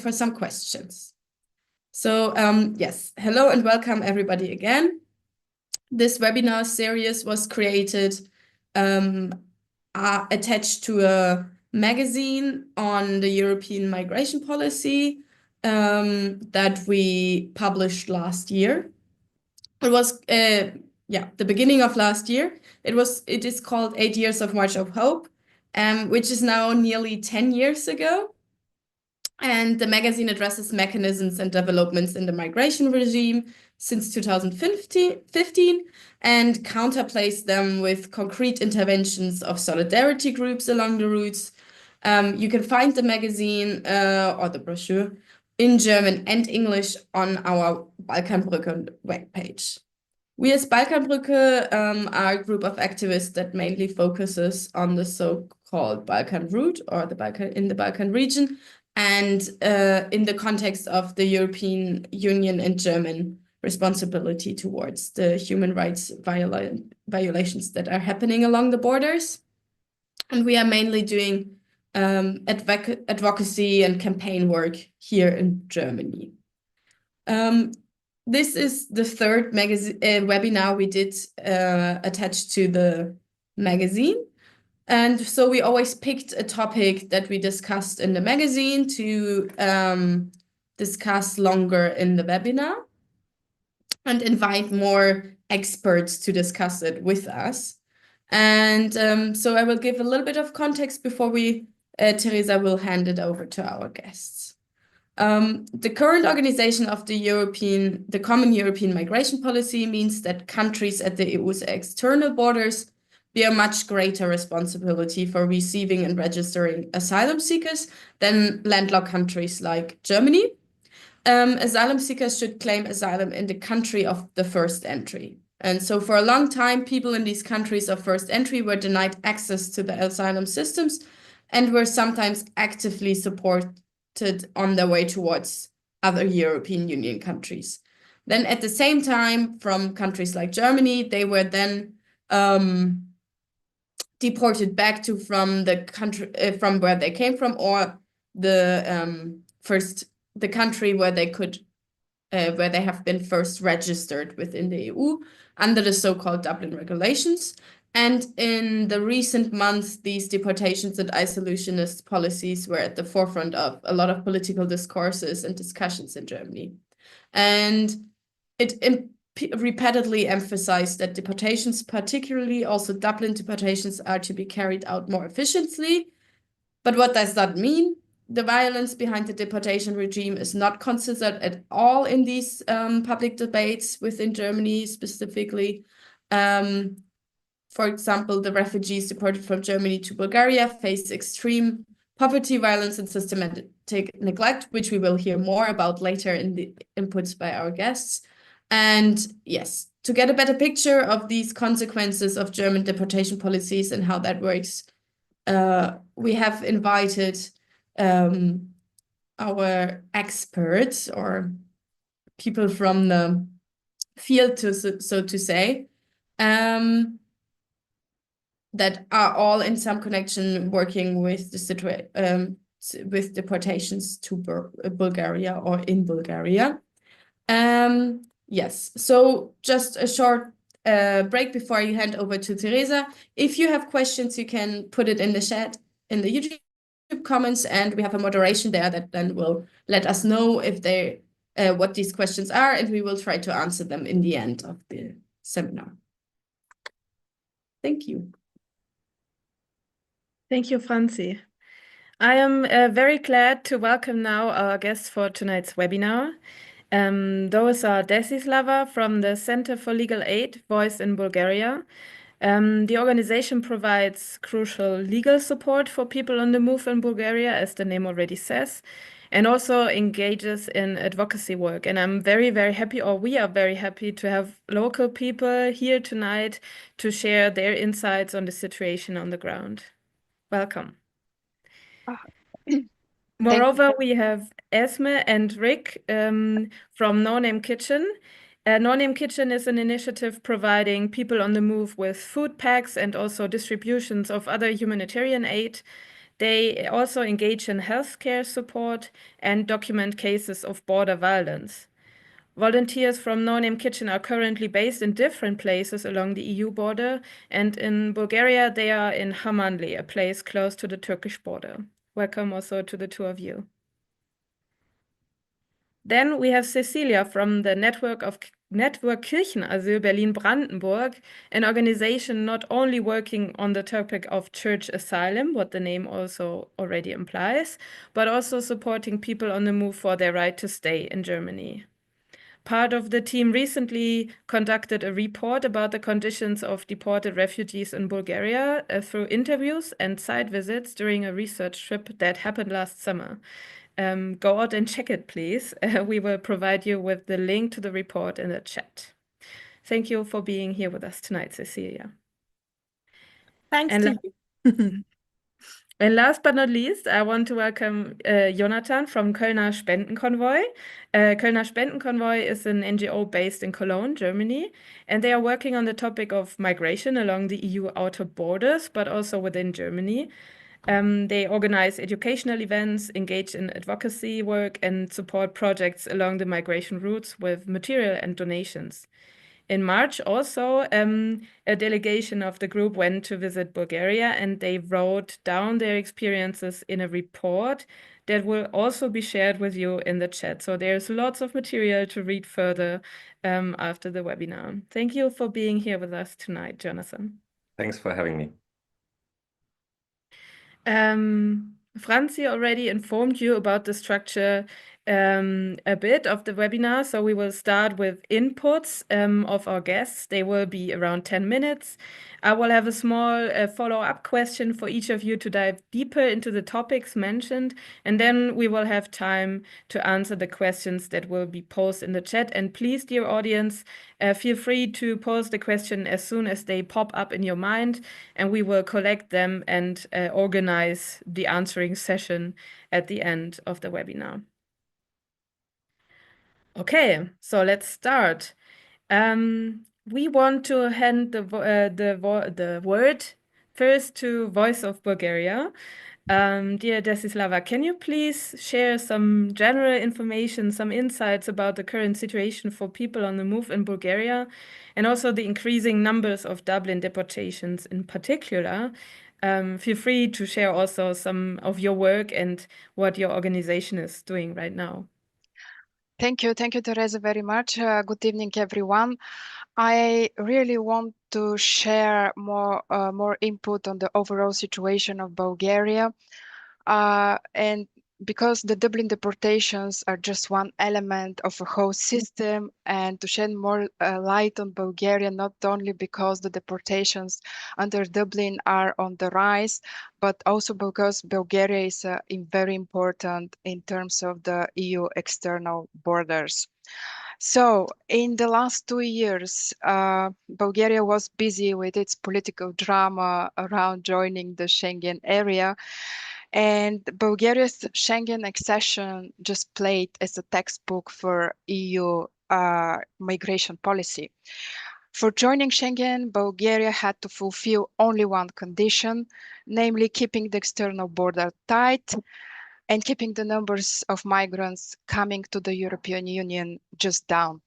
for some questions. So yes, hello and welcome everybody again. This webinar series was created attached to a magazine on the European migration policy that we published last year. It was the beginning of last year. It is called 8 Years of March of Hope, which is now nearly 10 years ago. And the magazine addresses mechanisms and developments in the migration regime since 2015 and counterplays them with concrete interventions of solidarity groups along the routes. You can find the magazine or the brochure in German and English on our Balkanbrücke webpage. We as Balkanbrücke are a group of activists that mainly focuses on the so-called Balkan route or in the Balkan region, and in the context of the European Union and German responsibility towards the human rights violations that are happening along the borders. And we are mainly doing advocacy and campaign work here in Germany. This is the third webinar we did attached to the magazine. And so we always picked a topic that we discussed in the magazine to discuss longer in the webinar and invite more experts to discuss it with us. And so I will give a little bit of context before Teresa will hand it over to our guests. The current organization of the Common European Migration Policy means that countries at the EU's external borders bear much greater responsibility for receiving and registering asylum seekers than landlocked countries like Germany. Asylum seekers should claim asylum in the country of the first entry. And so for a long time, people in these countries of first entry were denied access to the asylum systems and were sometimes actively supported on their way towards other European Union countries. Then at the same time, from countries like Germany, they were then deported back to from the country from where they came from, or the country where they have been first registered within the EU under the so-called Dublin regulations. And in the recent months, these deportations and isolationist policies were at the forefront of a lot of political discourses and discussions in Germany. And it repeatedly emphasized that deportations, particularly also Dublin deportations, are to be carried out more efficiently. But what does that mean? The violence behind the deportation regime is not considered at all in these public debates within Germany specifically. For example, the refugees deported from Germany to Bulgaria face extreme poverty, violence, and systematic neglect, which we will hear more about later in the inputs by our guests. And yes, to get a better picture of these consequences of German deportation policies and how that works, we have invited our experts or people from the field, so to say, that are all in some connection working with the with deportations to Bulgaria or in Bulgaria. Yes, so just a short break before I hand over to Teresa. If you have questions, you can put it in the chat in the YouTube comments, and we have a moderation there that then will let us know if what these questions are, and we will try to answer them in the end of the seminar. Thank you. Thank you, Franzi. I am very glad to welcome now our guests for tonight's webinar. Those are Desislava from the Center for Legal Aid, Voice in Bulgaria. The organization provides crucial legal support for people on the move in Bulgaria, as the name already says, and also engages in advocacy work. And I'm very, very happy, or we are very happy, to have local people here tonight to share their insights on the situation on the ground. Welcome. Moreover, we have Esme and Rick from No Name Kitchen. No Name Kitchen is an initiative providing people on the move with food packs and also distributions of other humanitarian aid. They also engage in healthcare support and document cases of border violence. Volunteers from No Name Kitchen are currently based in different places along the EU border, and in Bulgaria, they are in Hamanli, a place close to the Turkish border. Welcome also to the two of you. Then we have Cecilia from the Network Kirchenasyl Berlin-Brandenburg, an organization not only working on the topic of church asylum, what the name also already implies, but also supporting people on the move for their right to stay in Germany. Part of the team recently conducted a report about the conditions of deported refugees in Bulgaria through interviews and site visits during a research trip that happened last summer. Go out and check it, please. We will provide you with the link to the report in the chat. Thank you for being here with us tonight, Cecilia. Thanks And to you. And last but not least, I want to welcome Jonathan from Kölner Spendenkonvoi. Kölner Spendenkonvoi is an NGO based in Cologne, Germany, and they are working on the topic of migration along the EU outer borders, but also within Germany. They organize educational events, engage in advocacy work, and support projects along the migration routes with material and donations. In March, also, a delegation of the group went to visit Bulgaria, and they wrote down their experiences in a report that will also be shared with you in the chat. So there's lots of material to read further after the webinar. Thank you for being here with us tonight, Jonathan. Thanks for having me. Franzi already informed you about the structure a bit of the webinar. So we will start with inputs of our guests. They will be around 10 minutes. I will have a small follow-up question for each of you to dive deeper into the topics mentioned. And then we will have time to answer the questions that will be posed in the chat. And please, dear audience, feel free to pose the question as soon as they pop up in your mind, and we will collect them and organize the answering session at the end of the webinar. Okay, so let's start. We want to hand the word first to Voice of Bulgaria. Dear Desislava, can you please share some general information, some insights about the current situation for people on the move in Bulgaria, and also the increasing numbers of Dublin deportations in particular? Feel free to share also some of your work and what your organization is doing right now. Thank you, Teresa, very much. Good evening, everyone. I really want to share more input on the overall situation of Bulgaria, and because the Dublin deportations are just one element of a whole system, and to shed more light on Bulgaria, not only because the deportations under Dublin are on the rise, but also because Bulgaria is very important in terms of the EU external borders. So in the last 2 years, Bulgaria was busy with its political drama around joining the Schengen area. And Bulgaria's Schengen accession just played as a textbook for EU migration policy. For joining Schengen, Bulgaria had to fulfill only one condition, namely keeping the external border tight and keeping the numbers of migrants coming to the European Union just down.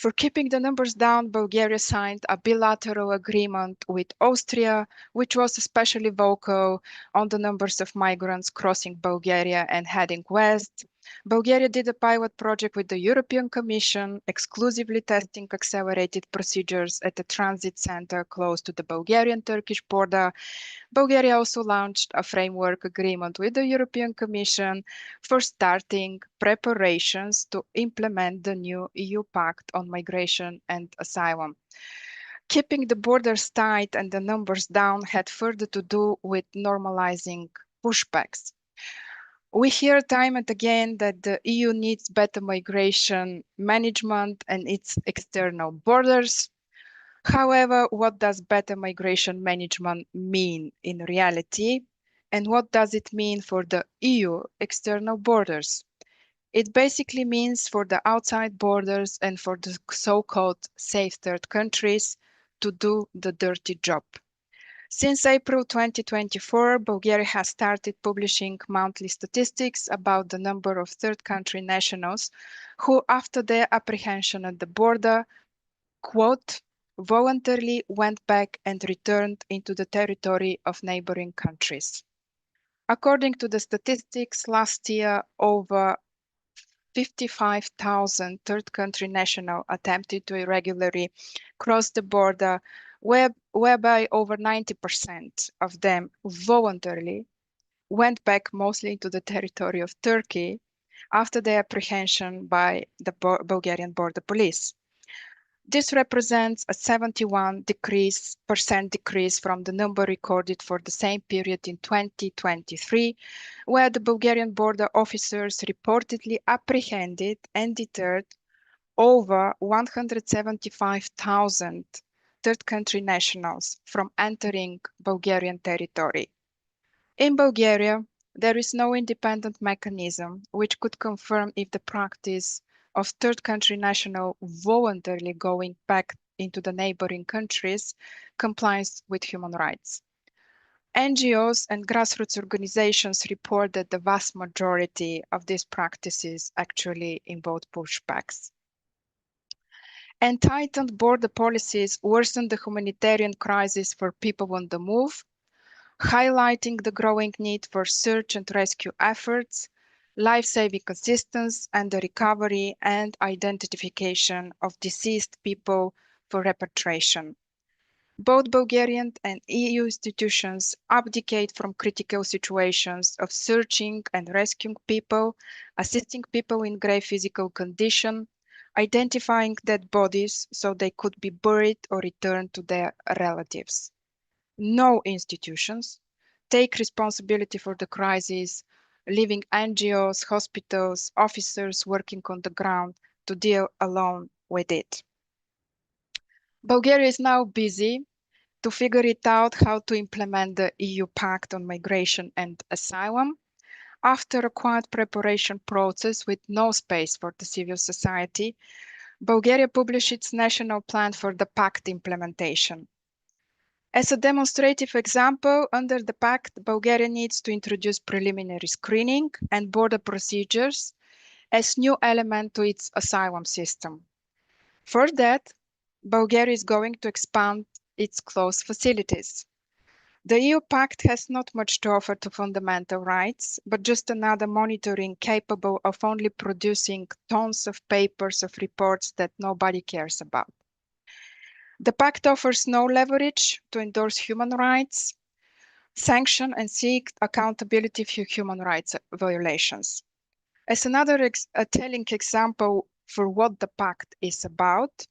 For keeping the numbers down, Bulgaria signed a bilateral agreement with Austria, which was especially vocal on the numbers of migrants crossing Bulgaria and heading west. Bulgaria did a pilot project with the European Commission, exclusively testing accelerated procedures at a transit center close to the Bulgarian-Turkish border. Bulgaria also launched a framework agreement with the European Commission for starting preparations to implement the new EU Pact on Migration and Asylum. Keeping the borders tight and the numbers down had further to do with normalizing pushbacks. We hear time and again that the EU needs better migration management and its external borders. However, what does better migration management mean in reality? And what does it mean for the EU external borders? It basically means for the outside borders and for the so-called safe third countries to do the dirty job. Since April 2024, Bulgaria has started publishing monthly statistics about the number of third country nationals who, after their apprehension at the border, quote, voluntarily went back and returned into the territory of neighboring countries. According to the statistics, last year over 55,000 third country nationals attempted to irregularly cross the border, whereby over 90% of them voluntarily went back mostly into the territory of Turkey after their apprehension by the Bulgarian border police. This represents a 71% decrease from the number recorded for the same period in 2023, where the Bulgarian border officers reportedly apprehended and deterred over 175,000 third country nationals from entering Bulgarian territory. In Bulgaria, there is no independent mechanism which could confirm if the practice of third country national voluntarily going back into the neighboring countries complies with human rights. NGOs and grassroots organizations report that the vast majority of these practices actually involve pushbacks. And tightened border policies worsen the humanitarian crisis for people on the move, highlighting the growing need for search and rescue efforts, life-saving assistance, and the recovery and identification of deceased people for repatriation. Both Bulgarian and EU institutions abdicate from critical situations of searching and rescuing people, assisting people in grave physical condition, identifying dead bodies so they could be buried or returned to their relatives. No institutions take responsibility for the crisis, leaving NGOs, hospitals, officers working on the ground to deal alone with it. Bulgaria is now busy to figure it out how to implement the EU Pact on Migration and Asylum. After a quiet preparation process with no space for the civil society, Bulgaria published its national plan for the Pact implementation. As a demonstrative example, under the Pact, Bulgaria needs to introduce preliminary screening and border procedures as new element to its asylum system. For that, Bulgaria is going to expand its closed facilities. The EU Pact has not much to offer to fundamental rights, but just another monitoring capable of only producing tons of papers of reports that nobody cares about. The Pact offers no leverage to endorse human rights, sanction and seek accountability for human rights violations. As another telling example for what the Pact is about,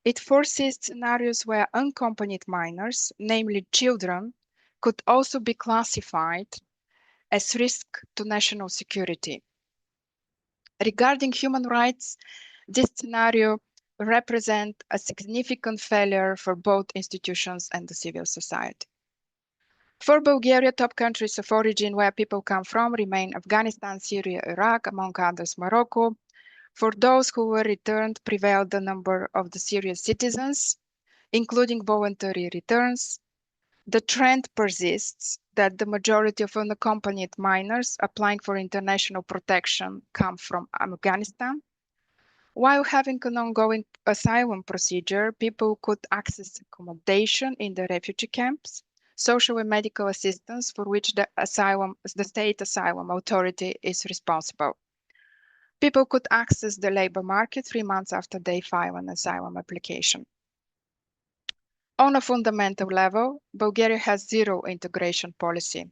it foresees scenarios where unaccompanied minors, namely children, could also be classified as risk to national security. Regarding human rights, this scenario represents a significant failure for both institutions and the civil society. For Bulgaria, top countries of origin where people come from remain Afghanistan, Syria, Iraq, among others Morocco. For those who were returned, prevailed the number of the Syrian citizens, including voluntary returns. The trend persists that the majority of unaccompanied minors applying for international protection come from Afghanistan. While having an ongoing asylum procedure, people could access accommodation in the refugee camps, social and medical assistance for which the state asylum authority is responsible. People could access the labor market 3 months after they file an asylum application. On a fundamental level, Bulgaria has zero integration policy.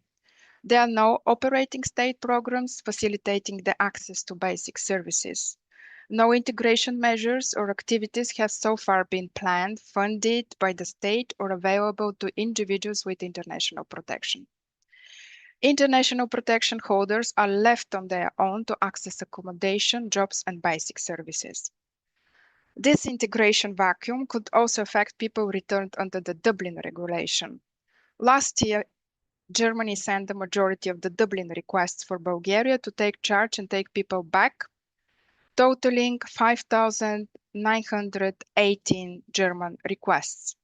There are no operating state programs facilitating the access to basic services. No integration measures or activities have so far been planned, funded by the state, or available to individuals with international protection. International protection holders are left on their own to access accommodation, jobs, and basic services. This integration vacuum could also affect people returned under the Dublin regulation. Last year, Germany sent the majority of the Dublin requests for Bulgaria to take charge and take people back, totaling 5,918 German requests.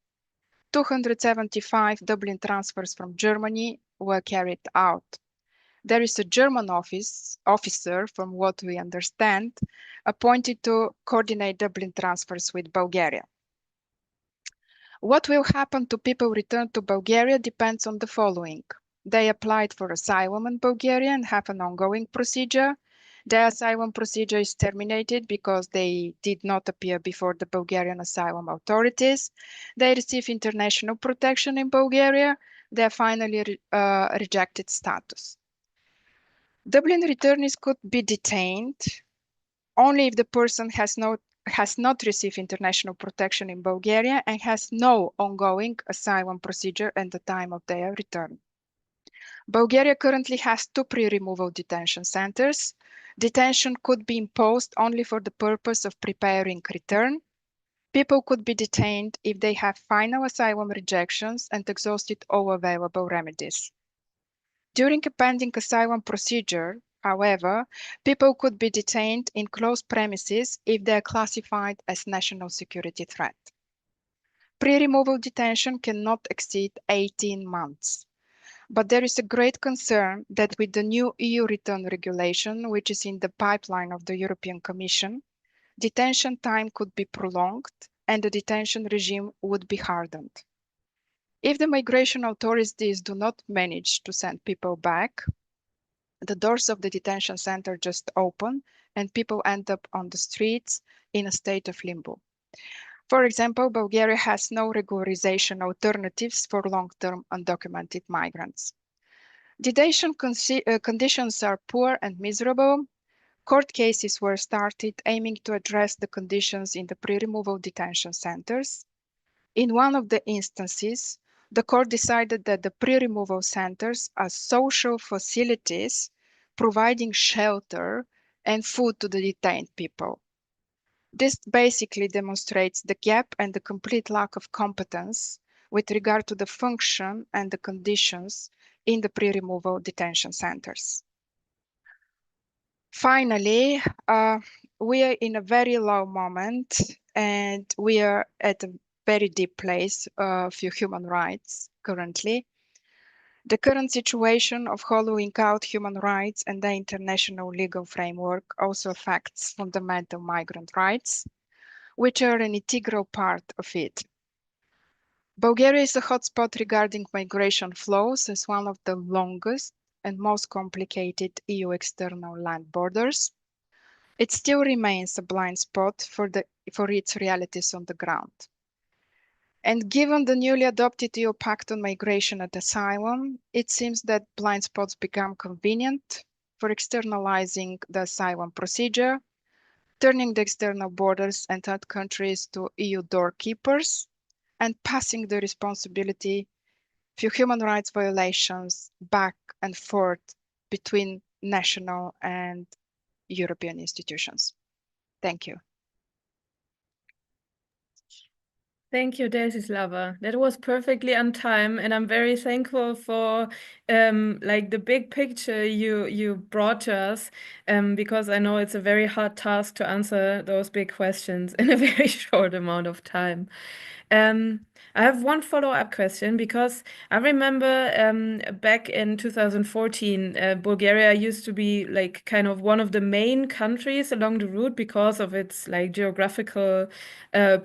275 Dublin transfers from Germany were carried out. There is a German officer, from what we understand, appointed to coordinate Dublin transfers with Bulgaria. What will happen to people returned to Bulgaria depends on the following. They applied for asylum in Bulgaria and have an ongoing procedure. Their asylum procedure is terminated because they did not appear before the Bulgarian asylum authorities. They receive international protection in Bulgaria. They are finally rejected status. Dublin returnees could be detained only if the person has not received international protection in Bulgaria and has no ongoing asylum procedure at the time of their return. Bulgaria currently has 2 pre-removal detention centers. Detention could be imposed only for the purpose of preparing return. People could be detained if they have final asylum rejections and exhausted all available remedies. During a pending asylum procedure, however, people could be detained in closed premises if they are classified as national security threat. Pre-removal detention cannot exceed 18 months. But there is a great concern that with the new EU return regulation, which is in the pipeline of the European Commission, detention time could be prolonged and the detention regime would be hardened. If the migration authorities do not manage to send people back, the doors of the detention center just open and people end up on the streets in a state of limbo. For example, Bulgaria has no regularization alternatives for long-term undocumented migrants. Detention conditions are poor and miserable. Court cases were started aiming to address the conditions in the pre-removal detention centers. In one of the instances, the court decided that the pre-removal centers are social facilities providing shelter and food to the detained people. This basically demonstrates the gap and the complete lack of competence with regard to the function and the conditions in the pre-removal detention centers. Finally, we are in a very low moment and we are at a very deep place of human rights currently. The current situation of hollowing out human rights and the international legal framework also affects fundamental migrant rights, which are an integral part of it. Bulgaria is a hotspot regarding migration flows as one of the longest and most complicated EU external land borders. It still remains a blind spot for its realities on the ground. And given the newly adopted EU Pact on Migration and Asylum, it seems that blind spots become convenient for externalizing the asylum procedure, turning the external borders and third countries to EU doorkeepers, and passing the responsibility for human rights violations back and forth between national and European institutions. Thank you. Thank you, Desislava. That was perfectly on time, and I'm very thankful for like the big picture you brought to us, because I know it's a very hard task to answer those big questions in a very short amount of time. I have one follow-up question because I remember back in 2014, Bulgaria used to be like kind of one of the main countries along the route because of its like geographical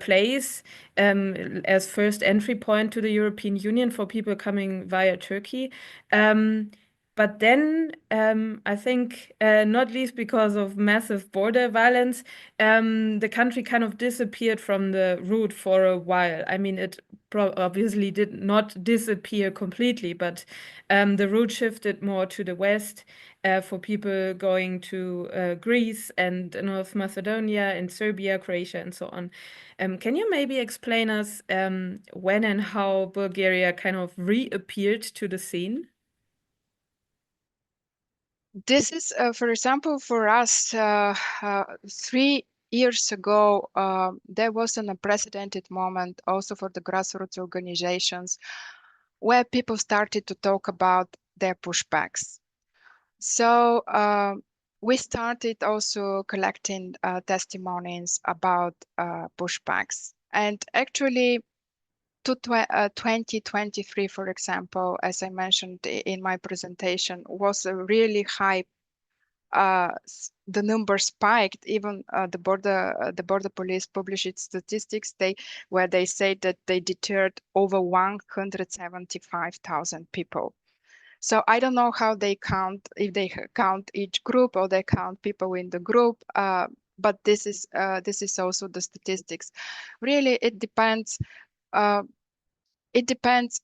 place as first entry point to the European Union for people coming via Turkey. But then I think, not least because of massive border violence, the country kind of disappeared from the route for a while. I mean, it obviously did not disappear completely, but the route shifted more to the west for people going to Greece and North Macedonia and Serbia, Croatia, and so on. Can you maybe explain us when and how Bulgaria kind of reappeared to the scene? This is, for example, for us, 3 years ago, there was an unprecedented moment also for the grassroots organizations where people started to talk about their pushbacks. So we started also collecting testimonies about pushbacks. And actually, 2023, for example, as I mentioned in my presentation, was a really high. The number spiked. Even the border police published its statistics. Where they say that they deterred over 175,000 people. So I don't know how they count, if they count each group or they count people in the group. But this is also the statistics. Really, it depends. It depends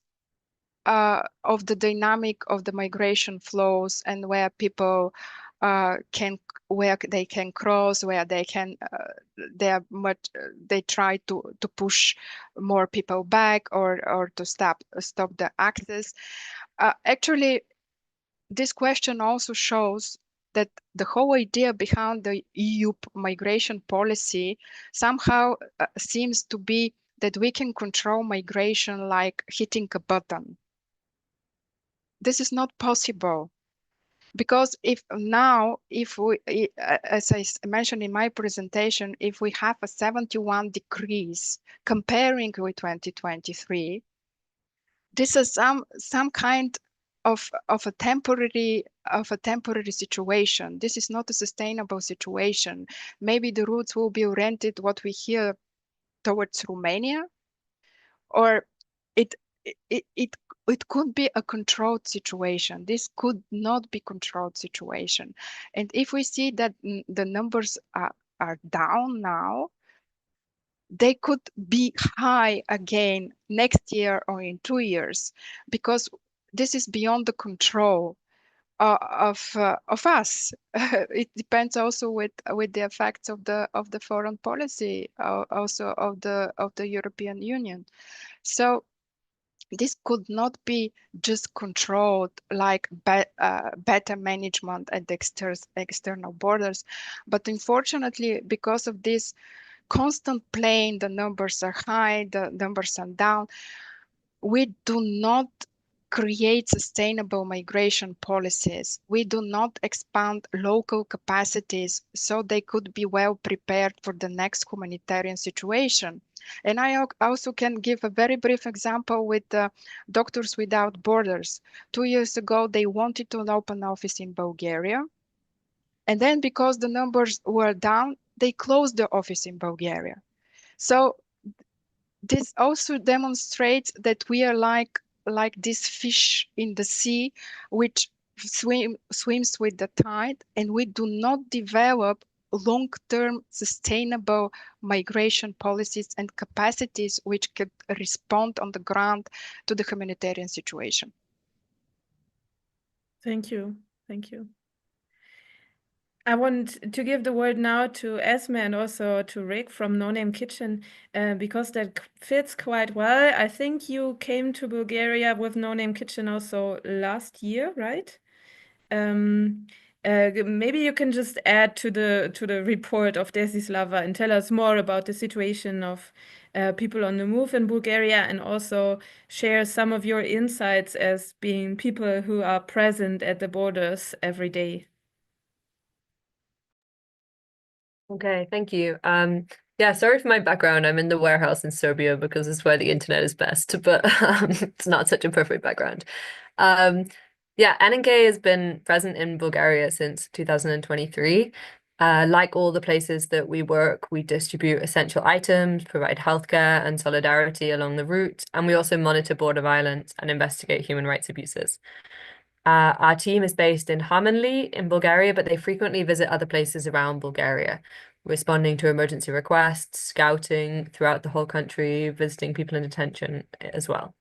of the dynamic of the migration flows and where people where they can cross, where they can they try to push more people back or to stop the access. Actually, this question also shows that the whole idea behind the EU migration policy somehow seems to be that we can control migration like hitting a button. This is not possible, because if we, as I mentioned in my presentation, if we have a 71 decrease comparing with 2023, this is some kind of a temporary situation. This is not a sustainable situation. Maybe the routes will be oriented, what we hear, towards Romania, or it could be a controlled situation. This could not be controlled situation. And if we see that the numbers are down now, they could be high again next year or in 2 years, because this is beyond the control of us. It depends also with the effects of the foreign policy, also of the European Union. So this could not be just controlled like better management at the external borders, but unfortunately, because of this constant playing, the numbers are high, the numbers are down, we do not create sustainable migration policies. We do not expand local capacities so they could be well prepared for the next humanitarian situation. And I also can give a very brief example with Doctors Without Borders. 2 years ago, they wanted to open an office in Bulgaria. And then because the numbers were down, they closed the office in Bulgaria. So this also demonstrates that we are like this fish in the sea, which swims with the tide, and we do not develop long-term sustainable migration policies and capacities which could respond on the ground to the humanitarian situation. Thank you. Thank you. I want to give the word now to Esme and also to Rick from No Name Kitchen, because that fits quite well. I think you came to Bulgaria with No Name Kitchen also last year, right? Maybe you can just add to the report of Desislava and tell us more about the situation of people on the move in Bulgaria, and also share some of your insights as being people who are present at the borders every day. Okay, thank you. Yeah, sorry for my background. I'm in the warehouse in Serbia because it's where the internet is best, but it's not such a perfect background. Yeah, NNK has been present in Bulgaria since 2023. Like all the places that we work, we distribute essential items, provide healthcare and solidarity along the route, and we also monitor border violence and investigate human rights abuses. Our team is based in Hamanli in Bulgaria, but they frequently visit other places around Bulgaria, responding to emergency requests, scouting throughout the whole country, visiting people in detention as well.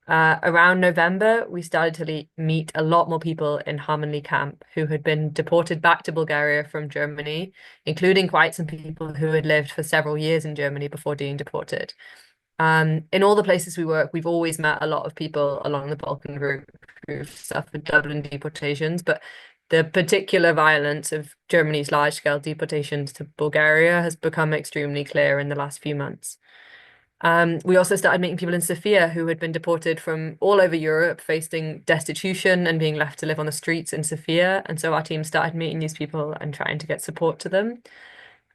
Around November, we started to meet a lot more people in Hamanli camp who had been deported back to Bulgaria from Germany, including quite some people who had lived for several years in Germany before being deported. In all the places we work, we've always met a lot of people along the Balkan route who've suffered Dublin deportations, but the particular violence of Germany's large-scale deportations to Bulgaria has become extremely clear in the last few months. We also started meeting people in Sofia who had been deported from all over Europe, facing destitution and being left to live on the streets in Sofia. And so our team started meeting these people and trying to get support to them.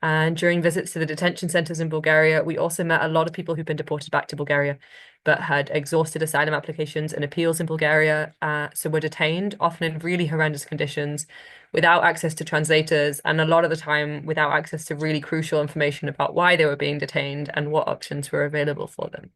And during visits to the detention centers in Bulgaria, we also met a lot of people who've been deported back to Bulgaria, but had exhausted asylum applications and appeals in Bulgaria. So were detained, often in really horrendous conditions, without access to translators, and a lot of the time without access to really crucial information about why they were being detained and what options were available for them.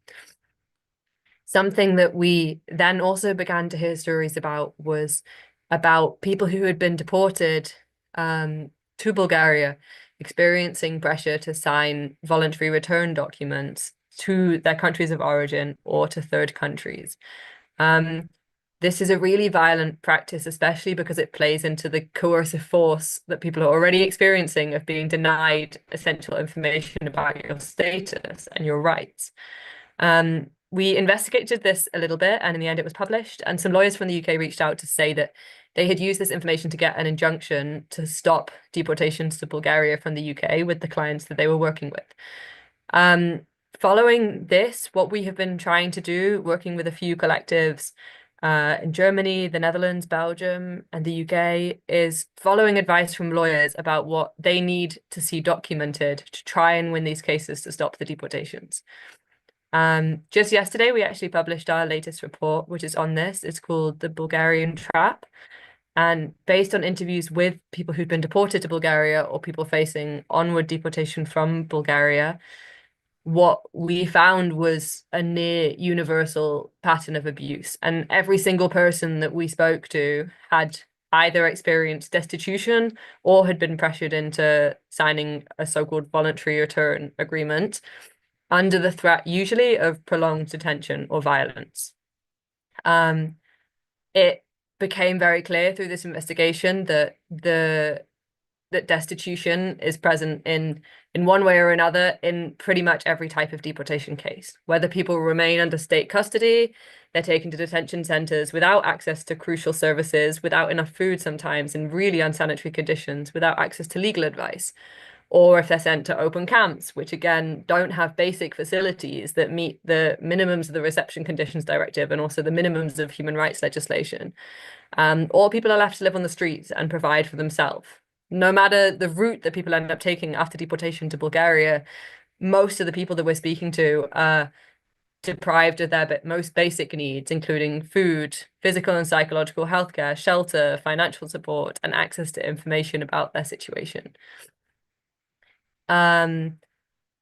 Something that we then also began to hear stories about was about people who had been deported to Bulgaria, experiencing pressure to sign voluntary return documents to their countries of origin or to third countries. This is a really violent practice, especially because it plays into the coercive force that people are already experiencing of being denied essential information about your status and your rights. We investigated this a little bit, and in the end it was published, and some lawyers from the UK reached out to say that they had used this information to get an injunction to stop deportations to Bulgaria from the UK with the clients that they were working with. Following this, what we have been trying to do, working with a few collectives in Germany, the Netherlands, Belgium, and the UK, is following advice from lawyers about what they need to see documented to try and win these cases to stop the deportations. Just yesterday, we actually published our latest report, which is on this. It's called The Bulgarian Trap. And based on interviews with people who'd been deported to Bulgaria or people facing onward deportation from Bulgaria, what we found was a near universal pattern of abuse. And every single person that we spoke to had either experienced destitution or had been pressured into signing a so-called voluntary return agreement under the threat usually of prolonged detention or violence. It became very clear through this investigation that destitution is present in one way or another in pretty much every type of deportation case. Whether people remain under state custody, they're taken to detention centers without access to crucial services, without enough food sometimes, in really unsanitary conditions, without access to legal advice, or if they're sent to open camps, which again don't have basic facilities that meet the minimums of the Reception Conditions Directive and also the minimums of human rights legislation. Or people are left to live on the streets and provide for themselves. No matter the route that people end up taking after deportation to Bulgaria, most of the people that we're speaking to are deprived of their most basic needs, including food, physical and psychological healthcare, shelter, financial support, and access to information about their situation.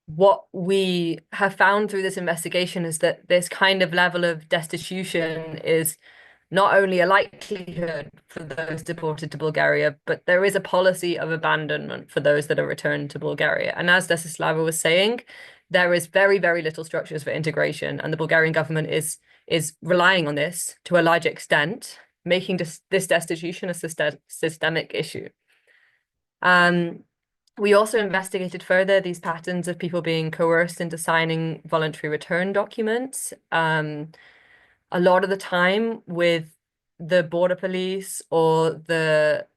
What we have found through this investigation is that this kind of level of destitution is not only a likelihood for those deported to Bulgaria, but there is a policy of abandonment for those that are returned to Bulgaria. And as Desislava was saying, there is very, very little structures for integration, and the Bulgarian government is relying on this to a large extent, making this destitution a systemic issue. We also investigated further these patterns of people being coerced into signing voluntary return documents. A lot of the time with the border police or the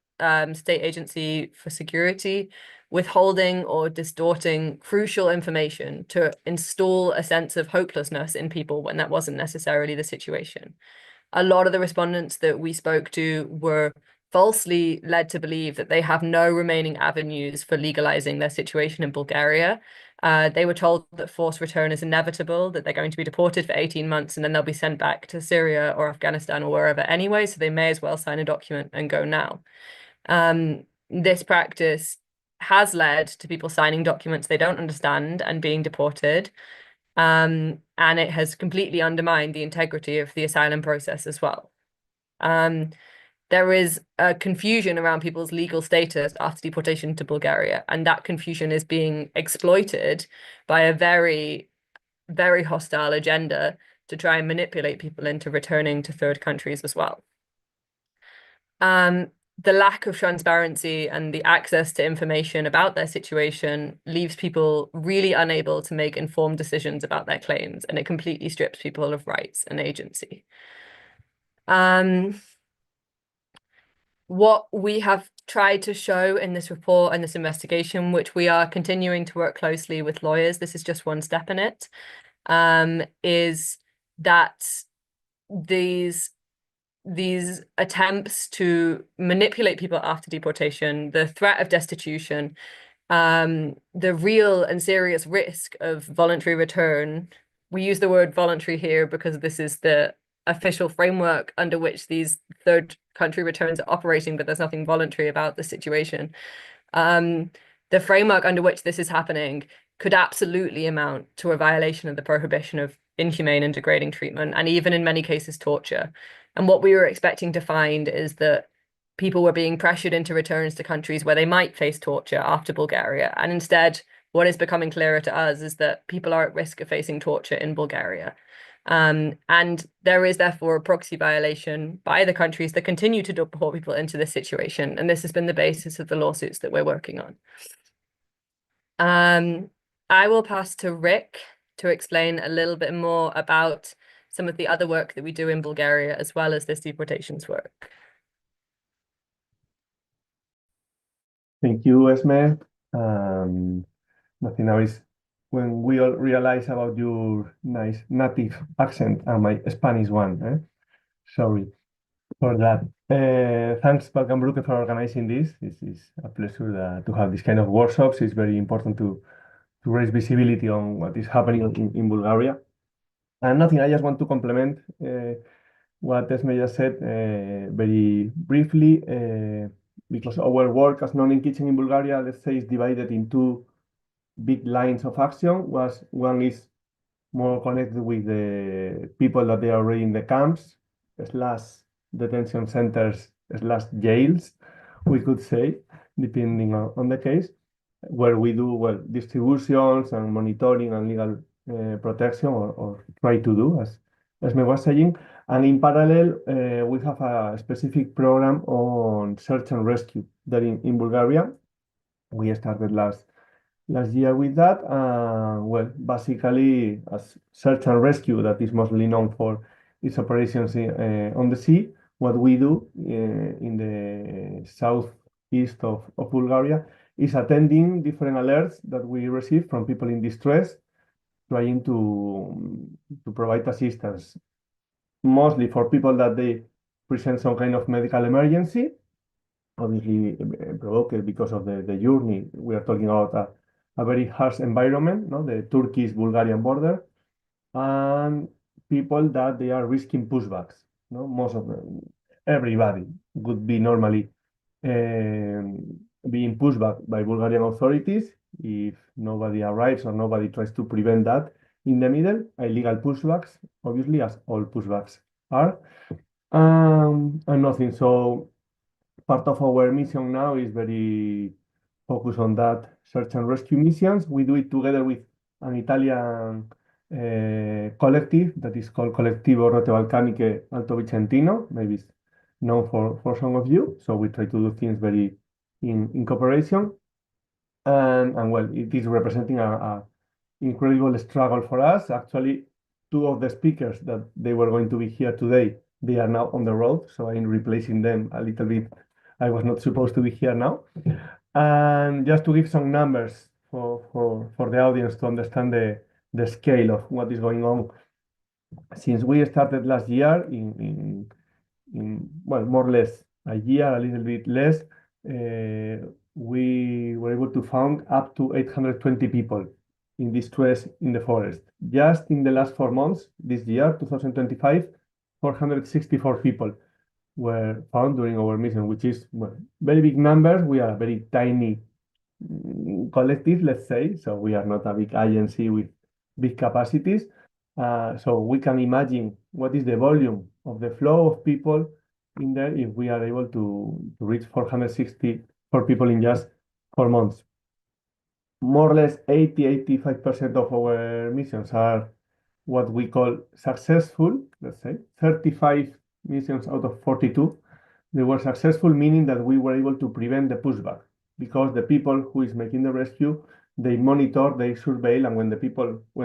state agency for security, withholding or distorting crucial information to install a sense of hopelessness in people when that wasn't necessarily the situation. A lot of the respondents that we spoke to were falsely led to believe that they have no remaining avenues for legalizing their situation in Bulgaria. They were told that forced return is inevitable, that they're going to be deported for 18 months and then they'll be sent back to Syria or Afghanistan or wherever anyway, so they may as well sign a document and go now. This practice has led to people signing documents they don't understand and being deported. And it has completely undermined the integrity of the asylum process as well. There is a confusion around people's legal status after deportation to Bulgaria, and that confusion is being exploited by a very, very hostile agenda to try and manipulate people into returning to third countries as well. The lack of transparency and the access to information about their situation leaves people really unable to make informed decisions about their claims, and it completely strips people of rights and agency. What we have tried to show in this report and this investigation, which we are continuing to work closely with lawyers, this is just one step in it, is that these attempts to manipulate people after deportation, the threat of destitution, the real and serious risk of voluntary return. We use the word voluntary here because this is the official framework under which these third country returns are operating, but there's nothing voluntary about the situation. The framework under which this is happening could absolutely amount to a violation of the prohibition of inhumane and degrading treatment, and even in many cases torture. And what we were expecting to find is that people were being pressured into returns to countries where they might face torture after Bulgaria. And instead, what is becoming clearer to us is that people are at risk of facing torture in Bulgaria. And there is therefore a proxy violation by the countries that continue to deport people into this situation. And this has been the basis of the lawsuits that we're working on. I will pass to Rick to explain a little bit more about some of the other work that we do in Bulgaria, as well as this deportations work. Thank you, Esme. Nothing now is when we all realize about your nice native accent and my Spanish one. Sorry for that. Thanks, Balkanbrücke, for organizing this. This is a pleasure to have this kind of workshops. It's very important to raise visibility on what is happening in Bulgaria. And nothing, I just want to complement what Esme just said very briefly, because our work as non in kitchen in Bulgaria, let's say, is divided in two big lines of action. One is more connected with the people that they are already in the camps, slash detention centers, slash jails, we could say, depending on the case, where we do distributions and monitoring and legal protection, or try to do, as Esme was saying. And in parallel, we have a specific program on search and rescue that in Bulgaria. We started last year with that. Basically, as search and rescue, that is mostly known for its operations on the sea. What we do in the southeast of Bulgaria is attending different alerts that we receive from people in distress, trying to provide assistance, mostly for people that they present some kind of medical emergency, obviously provoked because of the journey. We are talking about a very harsh environment, no? The Turkish-Bulgarian border, and people that they are risking pushbacks. No? Most of them, everybody would be normally being pushed back by Bulgarian authorities if nobody arrives or nobody tries to prevent that in the middle. Illegal pushbacks, obviously, as all pushbacks are, and nothing. So part of our mission now is very focused on that search and rescue missions. We do it together with an Italian collective that is called Collettivo Rotte Balcaniche Alto Vicentino. Maybe it's known for some of you. So we try to do things very in cooperation. And well, it is representing a incredible struggle for us. Actually, two of the speakers that they were going to be here today, they are now on the road. So I'm replacing them a little bit. I was not supposed to be here now. And just to give some numbers for the audience to understand the scale of what is going on. Since we started last year, in more or less a year, a little bit less, we were able to find up to 820 people in distress in the forest. Just in the last 4 months, this year, 2025, 464 people were found during our mission, which is very big numbers. We are a very tiny collective, let's say, so we are not a big agency with big capacities. So we can imagine what is the volume of the flow of people in there if we are able to reach 464 people in just 4 months. More or less 85% of our missions are what we call successful, let's say. 35 missions out of 42, they were successful, meaning that we were able to prevent the pushback, because the people who is making the rescue, they monitor, they surveil, and when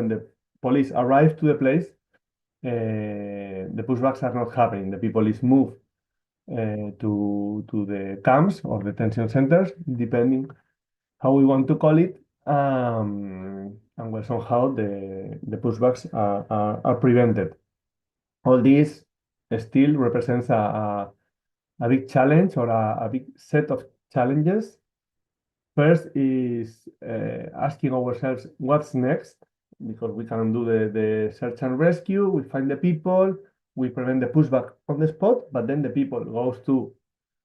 the police arrive to the place, the pushbacks are not happening. The people is moved to the camps or detention centers, depending how we want to call it, and well, somehow the pushbacks are prevented. All this still represents a big challenge, or a big set of challenges, First is asking ourselves what's next, because we can do the search and rescue, we find the people, we prevent the pushback on the spot, but then the people goes to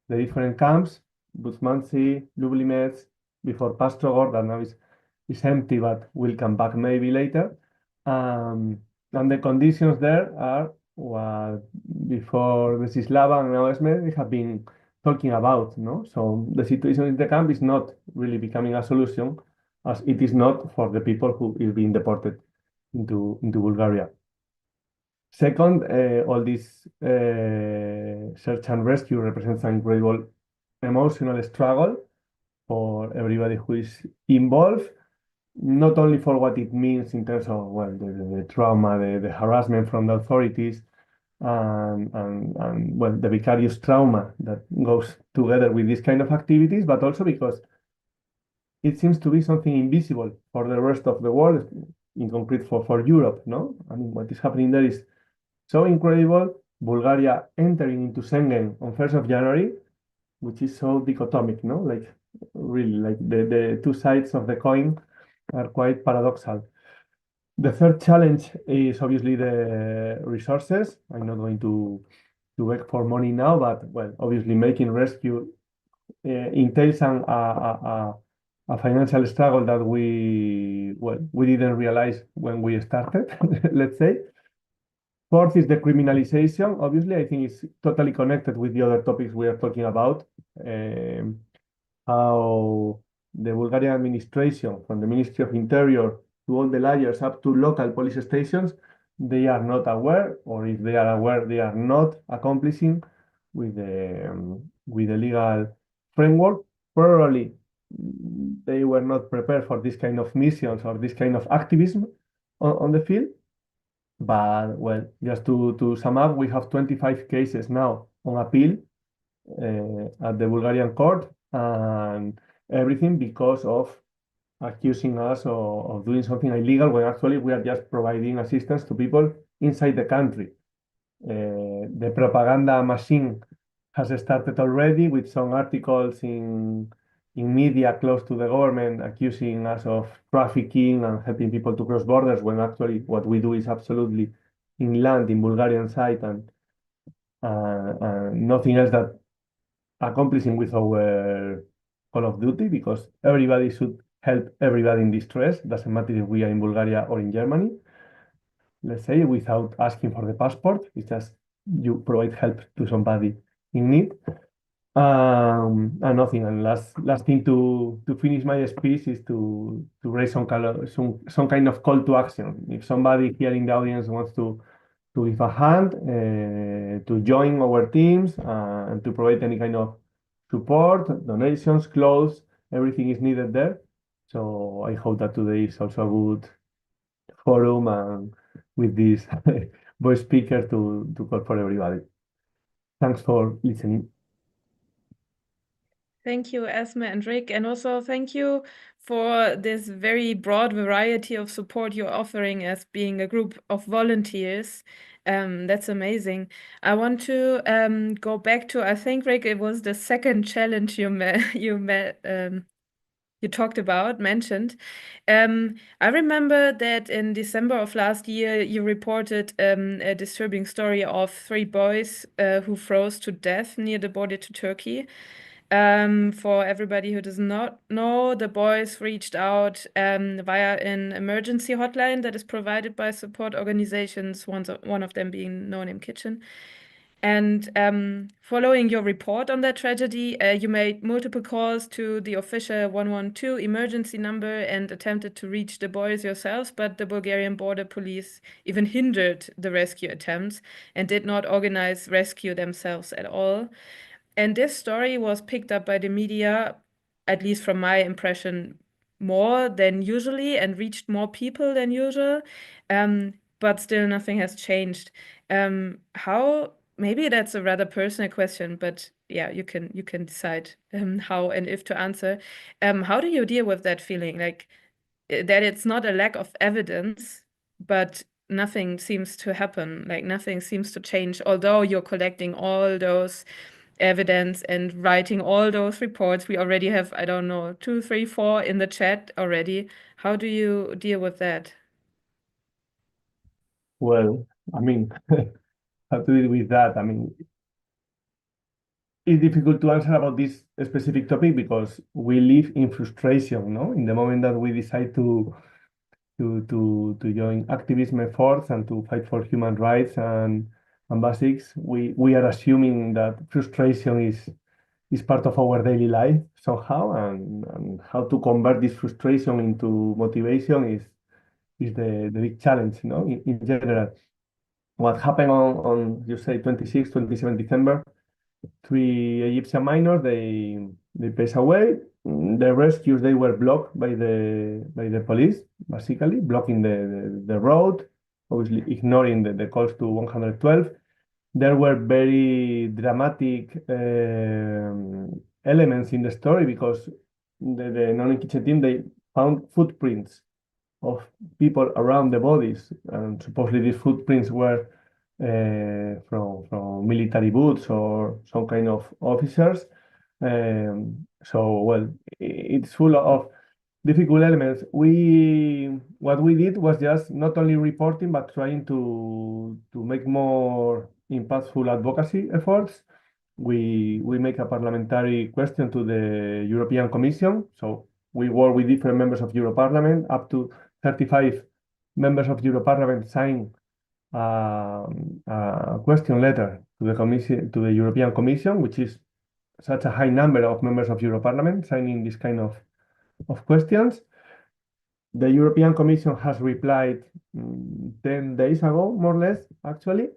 the different camps, Busmansi, Lublimets, before Pastrogor, that now is empty, but will come back maybe later. And the conditions there are what before Desislava and now Esme we have been talking about, no? So the situation in the camp is not really becoming a solution, as it is not for the people who is being deported into Bulgaria. Second, all this search and rescue represents an incredible emotional struggle for everybody who is involved, not only for what it means in terms of, well, the trauma, the harassment from the authorities, and well, the vicarious trauma that goes together with this kind of activities, but also because it seems to be something invisible for the rest of the world, in concrete for Europe, no? I mean, what is happening there is so incredible. Bulgaria entering into Schengen on 1st of January, which is so dichotomic, no? Like, really, like the two sides of the coin are quite paradoxal. The third challenge is obviously the resources. I'm not going to beg for money now, but well, obviously making rescue entails a financial struggle that we didn't realize when we started, let's say. Fourth is the criminalization. Obviously, I think it's totally connected with the other topics we are talking about. How the Bulgarian administration, from the Ministry of Interior to all the layers up to local police stations, they are not aware, or if they are aware, they are not accomplishing with the legal framework. Probably they were not prepared for this kind of missions or this kind of activism on the field. But well, just to sum up, we have 25 cases now on appeal at the Bulgarian court, and everything because of accusing us of doing something illegal when actually we are just providing assistance to people inside the country. The propaganda machine has started already with some articles in media close to the government accusing us of trafficking and helping people to cross borders, when actually what we do is absolutely inland in Bulgarian side and nothing else that accomplishing with our Call of Duty, because everybody should help everybody in distress. Doesn't matter if we are in Bulgaria or in Germany, let's say, without asking for the passport. It's just you provide help to somebody in need. And nothing. And last thing to finish my speech is to raise some kind of call to action. If somebody here in the audience wants to give a hand, to join our teams, and to provide any kind of support, donations, clothes, everything is needed there. So I hope that today is also a good forum and with this voice speaker to call for everybody. Thanks for listening. Thank you, Esme and Rick, and also thank you for this very broad variety of support you're offering as being a group of volunteers. That's amazing. I want to go back to, I think, Rick, it was the second challenge you mentioned. I remember that in December of last year, you reported a disturbing story of 3 boys who froze to death near the border to Turkey. For everybody who does not know, the boys reached out via an emergency hotline that is provided by support organizations, one of them being No Name Kitchen. And following your report on that tragedy, you made multiple calls to the official 112 emergency number and attempted to reach the boys yourselves, but the Bulgarian border police even hindered the rescue attempts and did not organize rescue themselves at all. And this story was picked up by the media, at least from my impression, more than usually and reached more people than usual. But still nothing has changed. How, maybe that's a rather personal question, but yeah, you can decide how and if to answer. How do you deal with that feeling? Like that it's not a lack of evidence, but nothing seems to happen, like nothing seems to change, although you're collecting all those evidence and writing all those reports. We already have, I don't know, 2, 3, 4 in the chat already. How do you deal with that? Well, I mean, how to deal with that? I mean, it's difficult to answer about this specific topic because we live in frustration, no? In the moment that we decide to join activism efforts and to fight for human rights and basics, we are assuming that frustration is part of our daily life somehow, and how to convert this frustration into motivation is the big challenge, you know, in general. What happened on you say 26, 27 December, 3 Egyptian minors, they passed away. The rescues, they were blocked by the police, basically blocking the road, obviously ignoring the calls to 112. There were very dramatic elements in the story because the non-kitchen team, they found footprints of people around the bodies, and supposedly these footprints were from military boots or some kind of officers. So, well, it's full of difficult elements. What we did was just not only reporting, but trying to make more impactful advocacy efforts. We make a parliamentary question to the European Commission. So we work with different members of Europarlament. Up to 35 members of Europarlament sign a question letter to the Commission, to the European Commission, which is such a high number of members of Europarlament signing this kind of questions. The European Commission has replied 10 days ago, more or less, actually,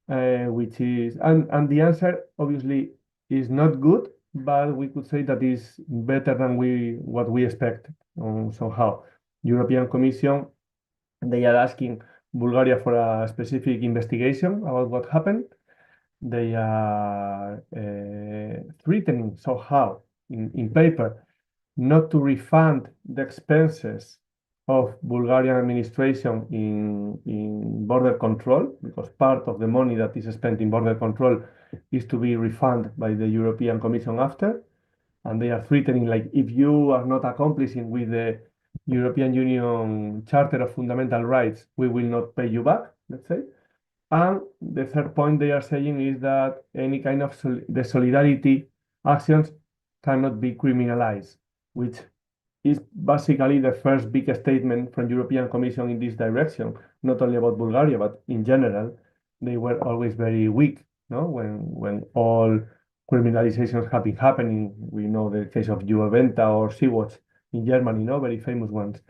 which is, and the answer obviously is not good, but we could say that is better than what we expect somehow. European Commission, they are asking Bulgaria for a specific investigation about what happened. They are threatening somehow in paper not to refund the expenses of Bulgarian administration in border control, because part of the money that is spent in border control is to be refunded by the European Commission after. And they are threatening, like, if you are not accomplishing with the European Union Charter of Fundamental Rights, we will not pay you back, let's say. And the third point they are saying is that any kind of the solidarity actions cannot be criminalized, which is basically the first big statement from European Commission in this direction, not only about Bulgaria, but in general. They were always very weak, no? When all criminalizations have been happening. We know the case of Juventus or Sea-Watch in Germany, no? Very famous ones.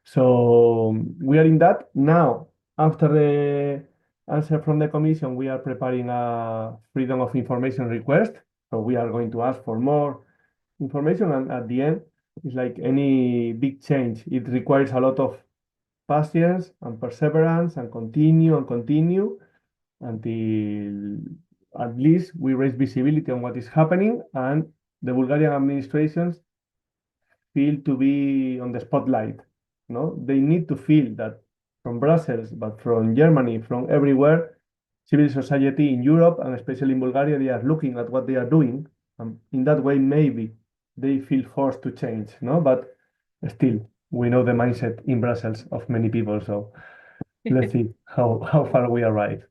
So we are in that now. After the answer from the Commission, we are preparing a freedom of information request. So we are going to ask for more information, and at the end, it's like any big change. It requires a lot of patience and perseverance and continue until at least we raise visibility on what is happening and the Bulgarian administrations feel to be on the spotlight. No, they need to feel that from Brussels, but from Germany, from everywhere, civil society in Europe and especially in Bulgaria, they are looking at what they are doing. In that way, maybe they feel forced to change, no? But still, we know the mindset in Brussels of many people. So let's see how far we arrive.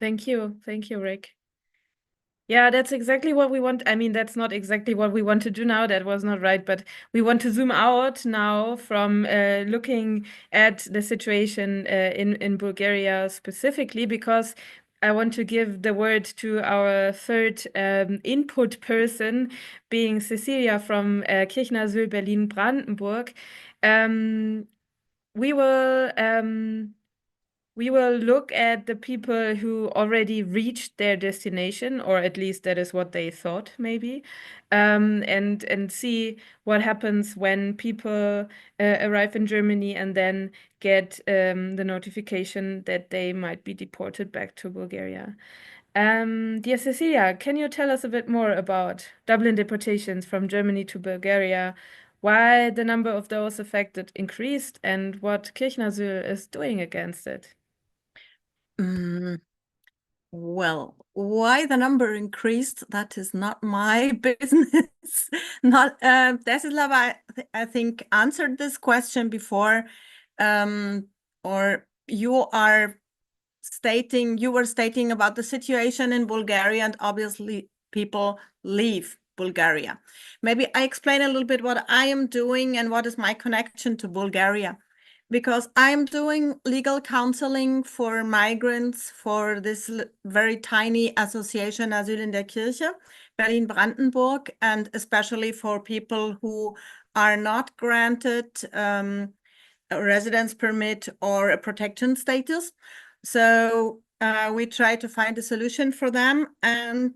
Thank you, Rick. Yeah, that's exactly what we want. I mean, that's not exactly what we want to do now. That was not right, but we want to zoom out now from looking at the situation in Bulgaria specifically, because I want to give the word to our third input person, being Cecilia from Kirchenasyl, Berlin-Brandenburg. We will look at the people who already reached their destination, or at least that is what they thought, maybe, and see what happens when people arrive in Germany and then get the notification that they might be deported back to Bulgaria. Dear Cecilia, can you tell us a bit more about Dublin deportations from Germany to Bulgaria? Why the number of those affected increased, and what Kirchenasyl is doing against it? Well, why the number increased, that is not my business. Not Desislava, I think, answered this question before, or you were stating about the situation in Bulgaria, and obviously people leave Bulgaria. Maybe I explain a little bit what I am doing and what is my connection to Bulgaria. Because I'm doing legal counseling for migrants for this very tiny association, Asyl in der Kirche, Berlin-Brandenburg, and especially for people who are not granted a residence permit or a protection status. So we try to find a solution for them. And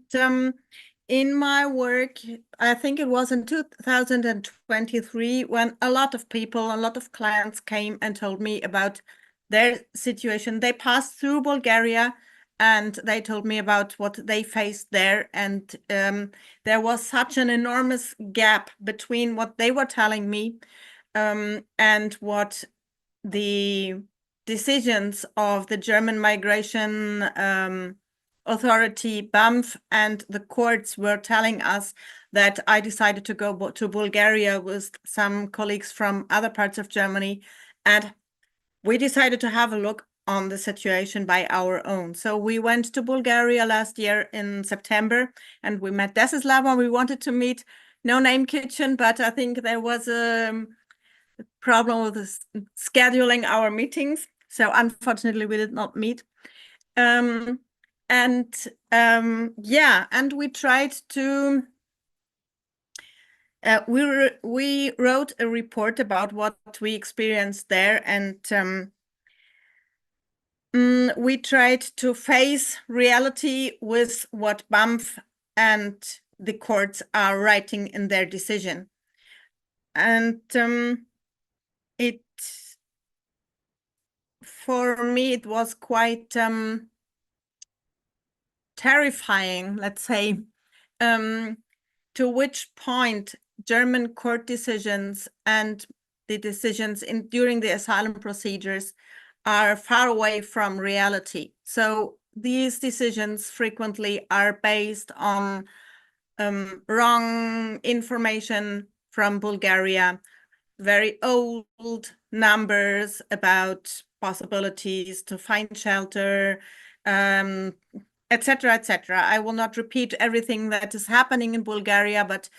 in my work, I think it was in 2023 when a lot of people, a lot of clients came and told me about their situation. They passed through Bulgaria and they told me about what they faced there. And there was such an enormous gap between what they were telling me and what the decisions of the German migration authority, BAMF, and the courts were telling us, that I decided to go to Bulgaria with some colleagues from other parts of Germany. And we decided to have a look on the situation by our own. So we went to Bulgaria last year in September, and we met Desislava. We wanted to meet No Name Kitchen, but I think there was a problem with scheduling our meetings. So unfortunately, we did not meet. Yeah, and we tried to, we wrote a report about what we experienced there, and we tried to face reality with what BAMF and the courts are writing in their decision. And for me, it was quite terrifying, let's say, to which point German court decisions and the decisions during the asylum procedures are far away from reality. So these decisions frequently are based on wrong information from Bulgaria, very old numbers about possibilities to find shelter, etc., etc. I will not repeat everything that is happening in Bulgaria, but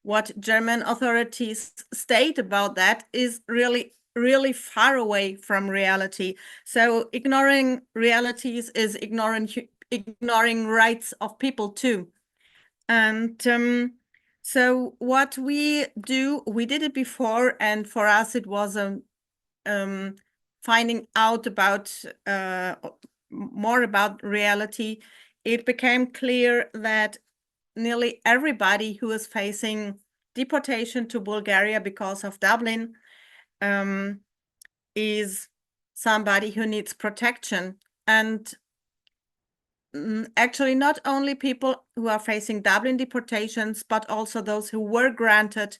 what German authorities state about that is really, really far away from reality. So ignoring realities is ignoring rights of people too. And so what we do, we did it before, and for us it was finding out about more about reality. It became clear that nearly everybody who is facing deportation to Bulgaria because of Dublin is somebody who needs protection. And actually not only people who are facing Dublin deportations, but also those who were granted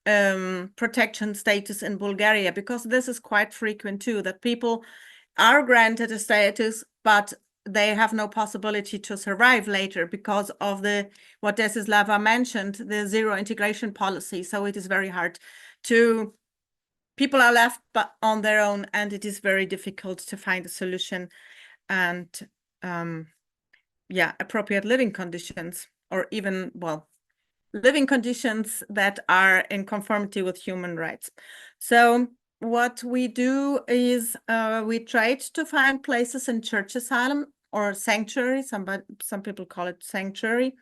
protection status in Bulgaria, because this is quite frequent too, that people are granted a status, but they have no possibility to survive later because of what Desislava mentioned, the zero integration policy. So it is very hard to, people are left on their own, and it is very difficult to find a solution and yeah, appropriate living conditions, or even, well, living conditions that are in conformity with human rights. So what we do is we tried to find places in Kirchenasyl or sanctuary. Some people call it sanctuary.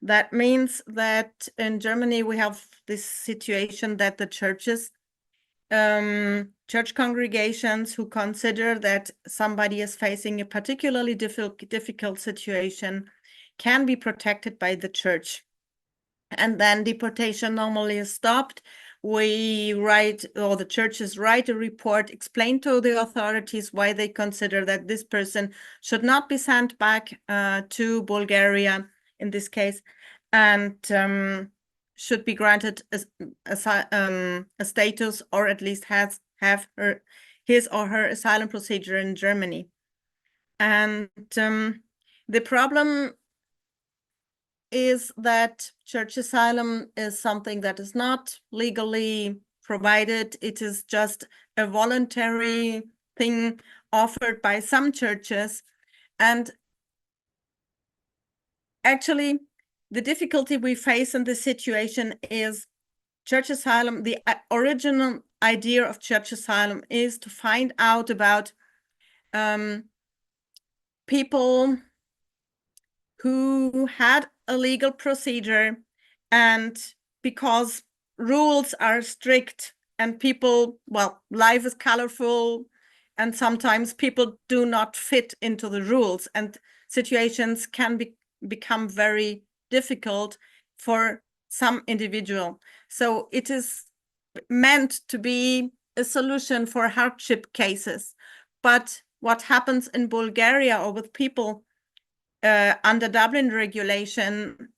That means that in Germany we have this situation that the churches, church congregations who consider that somebody is facing a particularly difficult situation can be protected by the church. And then deportation normally is stopped. We write, or the churches write a report, explain to the authorities why they consider that this person should not be sent back to Bulgaria in this case, and should be granted a status, or at least have his or her asylum procedure in Germany. And the problem is that church asylum is something that is not legally provided. It is just a voluntary thing offered by some churches. And actually, the difficulty we face in this situation is church asylum. The original idea of church asylum is to find out about people who had a legal procedure, and because rules are strict and people, well, life is colorful, and sometimes people do not fit into the rules, and situations can become very difficult for some individual. So it is meant to be a solution for hardship cases. But what happens in Bulgaria or with people under Dublin regulation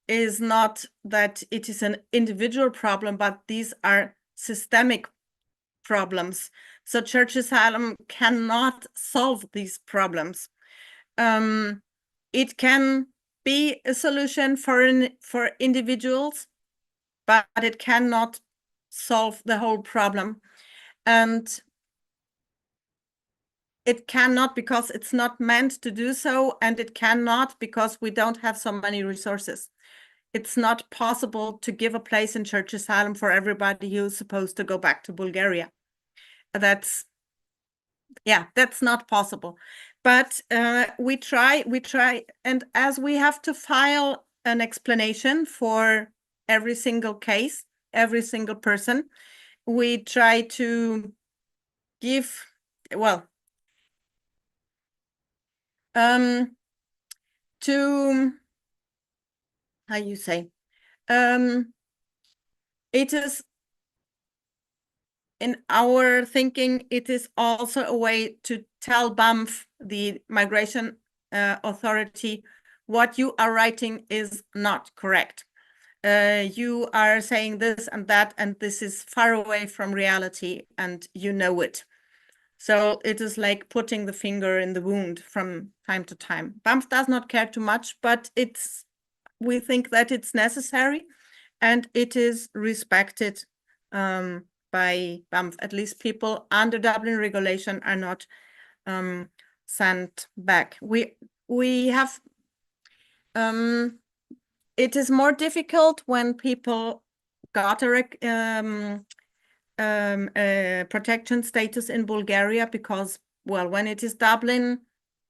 is not that it is an individual problem, but these are systemic problems. So church asylum cannot solve these problems. It can be a solution for individuals, but it cannot solve the whole problem. And it cannot because it's not meant to do so, and it cannot because we don't have so many resources. It's not possible to give a place in church asylum for everybody who's supposed to go back to Bulgaria. That's not possible. But we try, and as we have to file an explanation for every single case, every single person, we try to give, well, to, how you say, it is, in our thinking, it is also a way to tell BAMF, the migration authority, what you are writing is not correct. You are saying this and that, and this is far away from reality, and you know it. So it is like putting the finger in the wound from time to time. BAMF does not care too much, but we think that it's necessary, and it is respected by BAMF. At least people under Dublin regulation are not sent back. We have it is more difficult when people got a protection status in Bulgaria, because, well, when it is Dublin,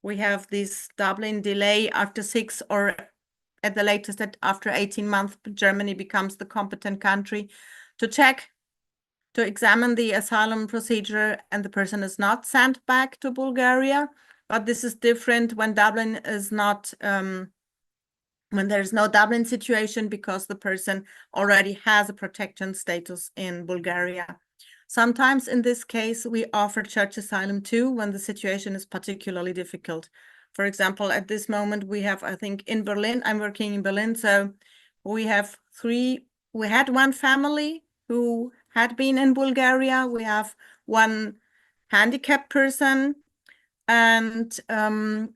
we have this Dublin delay after 6 or at the latest after 18 months, Germany becomes the competent country to check, to examine the asylum procedure, and the person is not sent back to Bulgaria. But this is different when Dublin is not, when there's no Dublin situation, because the person already has a protection status in Bulgaria. Sometimes in this case, we offer church asylum too, when the situation is particularly difficult. For example, at this moment, we have, I think in Berlin, I'm working in Berlin, so we had one family who had been in Bulgaria. We have one handicapped person, and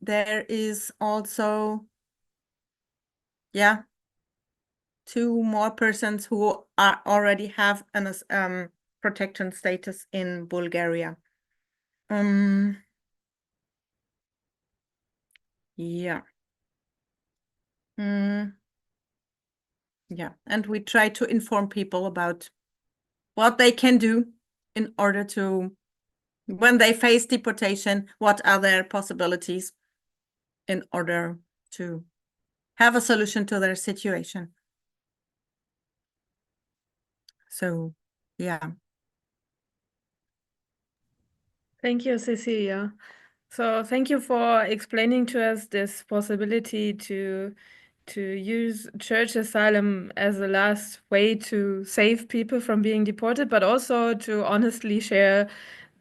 there is also, yeah, 2 more persons who already have an protection status in Bulgaria. Yeah. Yeah, and we try to inform people about what they can do in order to, when they face deportation, what are their possibilities in order to have a solution to their situation. So, yeah. Thank you, Cecilia. So thank you for explaining to us this possibility to use church asylum as a last way to save people from being deported, but also to honestly share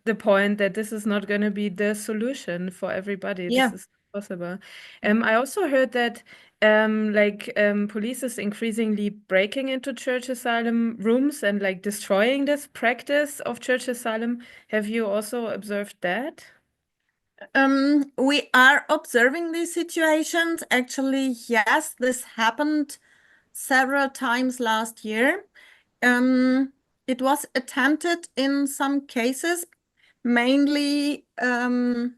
the point that this is not going to be the solution for everybody. Yeah. This is possible. I also heard that police is increasingly breaking into church asylum rooms and like destroying this practice of church asylum. Have you also observed that? We are observing these situations. Actually, yes, this happened several times last year. It was attempted in some cases, mainly, in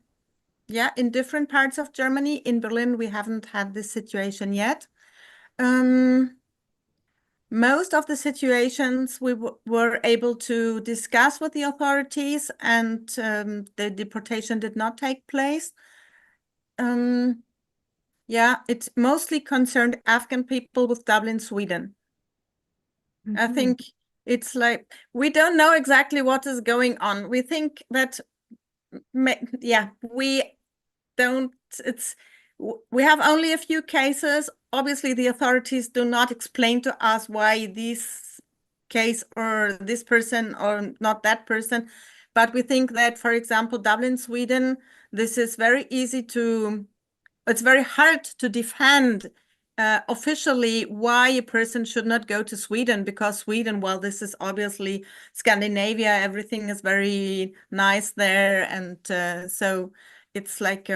different parts of Germany. In Berlin, we haven't had this situation yet. Most of the situations we were able to discuss with the authorities, and the deportation did not take place. It mostly concerned Afghan people with Dublin, Sweden. I think it's like we don't know exactly what is going on. We think that, we don't. We have only a few cases. Obviously, the authorities do not explain to us why this case or this person or not that person. But we think that, for example, Dublin, Sweden, this is very easy to. It's very hard to defend officially why a person should not go to Sweden, because Sweden, well, this is obviously Scandinavia, everything is very nice there. And so it's like,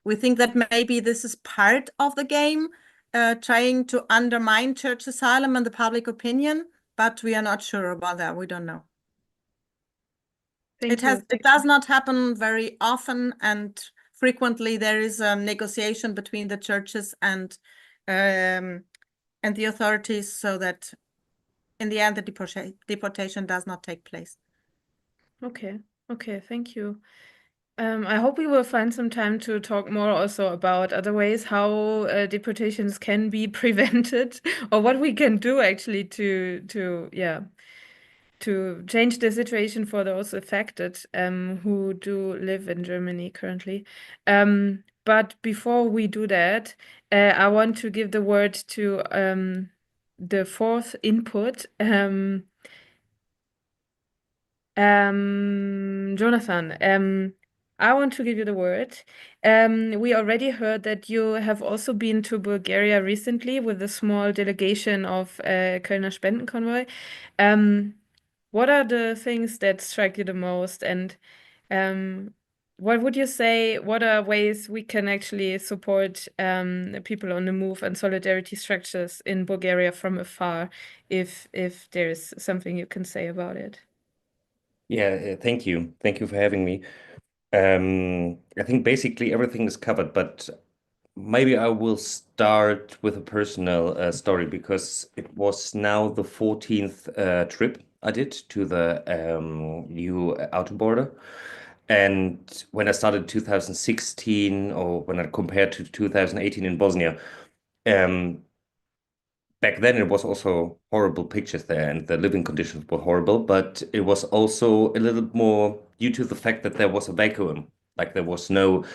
we think that maybe this is part of the game, trying to undermine church asylum and the public opinion, but we are not sure about that. We don't know. It does not happen very often, and frequently there is a negotiation between the churches and the authorities, so that in the end the deportation does not take place. Okay, thank you. I hope we will find some time to talk more also about other ways how deportations can be prevented, or what we can do actually to change the situation for those affected who do live in Germany currently. But before we do that, I want to give the word to the fourth input. Jonathan, I want to give you the word. We already heard that you have also been to Bulgaria recently with a small delegation of Kölner Spendenkonvoi. What are the things that strike you the most, and what would you say, what are ways we can actually support people on the move and solidarity structures in Bulgaria from afar, if there's something you can say about it? Yeah, thank you. Thank you for having me. I think basically everything is covered, but maybe I will start with a personal story, because it was now the 14th trip I did to the EU outer border. And when I started 2016, or when I compared to 2018 in Bosnia, back then it was also horrible pictures there, and the living conditions were horrible, but it was also a little more due to the fact that there was a vacuum. Like there was no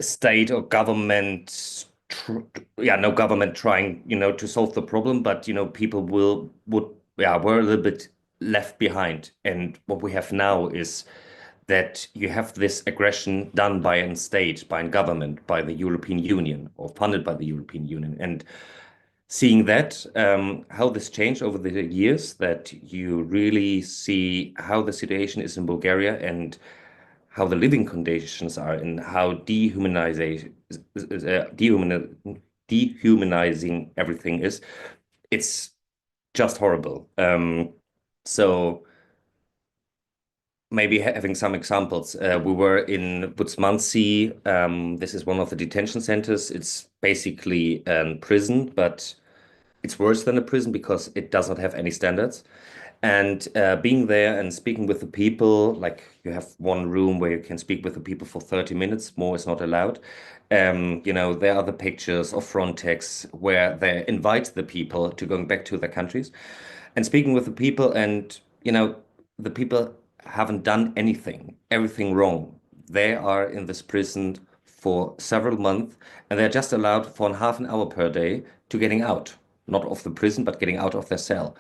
state or government, no government trying, to solve the problem, but people were a little bit left behind. And what we have now is that you have this aggression done by a state, by a government, by the European Union, or funded by the European Union. And seeing that, how this changed over the years, that you really see how the situation is in Bulgaria and how the living conditions are, and how dehumanizing everything is. It's just horrible. So maybe having some examples. We were in Butzmansi. This is one of the detention centers. It's basically a prison, but it's worse than a prison because it does not have any standards. And being there and speaking with the people, like you have one room where you can speak with the people for 30 minutes, more is not allowed. There are the pictures of Frontex where they invite the people to going back to their countries, and speaking with the people, and the people haven't done everything wrong. They are in this prison for several months, and they're just allowed for half an hour per day to getting out, not of the prison, but getting out of their cell.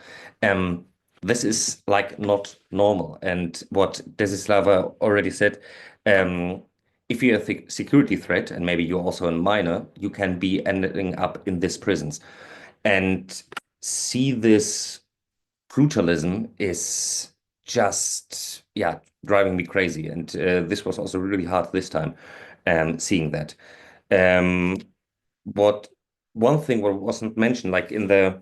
This is like not normal. And what Desislava already said, if you're a security threat, and maybe you're also a minor, you can be ending up in these prisons. And see this brutalism is just, driving me crazy. And this was also really hard this time, seeing that. Um, what one thing what wasn't mentioned, like in the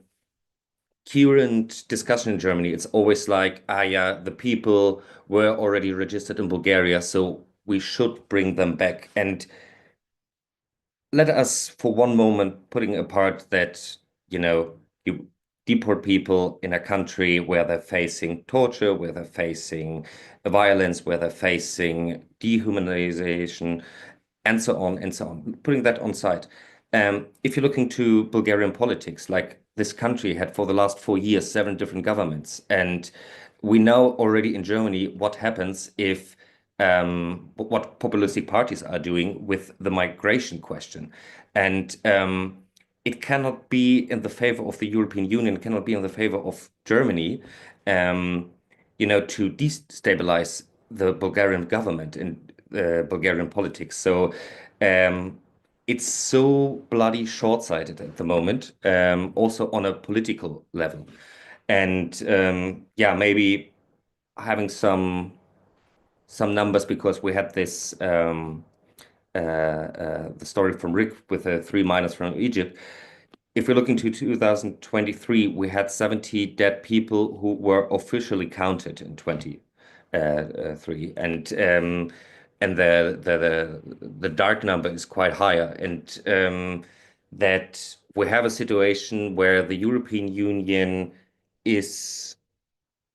current discussion in Germany, it's always like, yeah, the people were already registered in Bulgaria, so we should bring them back. And let us, for one moment, putting apart that, you deport people in a country where they're facing torture, where they're facing violence, where they're facing dehumanization, and so on and so on. Putting that on side. If you look into Bulgarian politics, like this country had for the last 4 years, 7 different governments. And we know already in Germany what happens if what populistic parties are doing with the migration question. And it cannot be in the favor of the European Union, it cannot be in the favor of Germany, to destabilize the Bulgarian government and Bulgarian politics. So it's so bloody short-sighted at the moment, also on a political level. And yeah, maybe having some numbers, because we had this the story from Rick with the 3 miners from Egypt. If we look into 2023, we had 70 dead people who were officially counted in 23, and the dark number is quite higher, and that we have a situation where the European Union is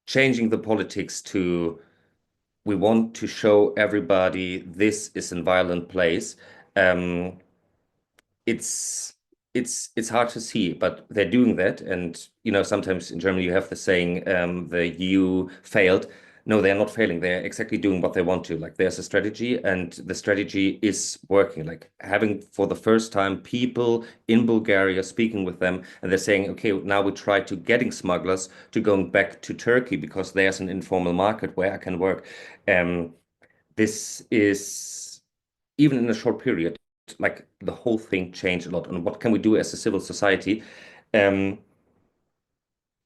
changing the politics to, we want to show everybody this is a violent place. It's it's hard to see, but they're doing that. And sometimes in Germany you have the saying, the EU failed. No, they're not failing. They're exactly doing what they want to. Like, there's a strategy, and the strategy is working. Like, having for the first time people in Bulgaria, speaking with them, and they're saying, okay, now we try to getting smugglers to going back to Turkey because there's an informal market where I can work. This is, even in a short period, like, the whole thing changed a lot. And what can we do as a civil society? You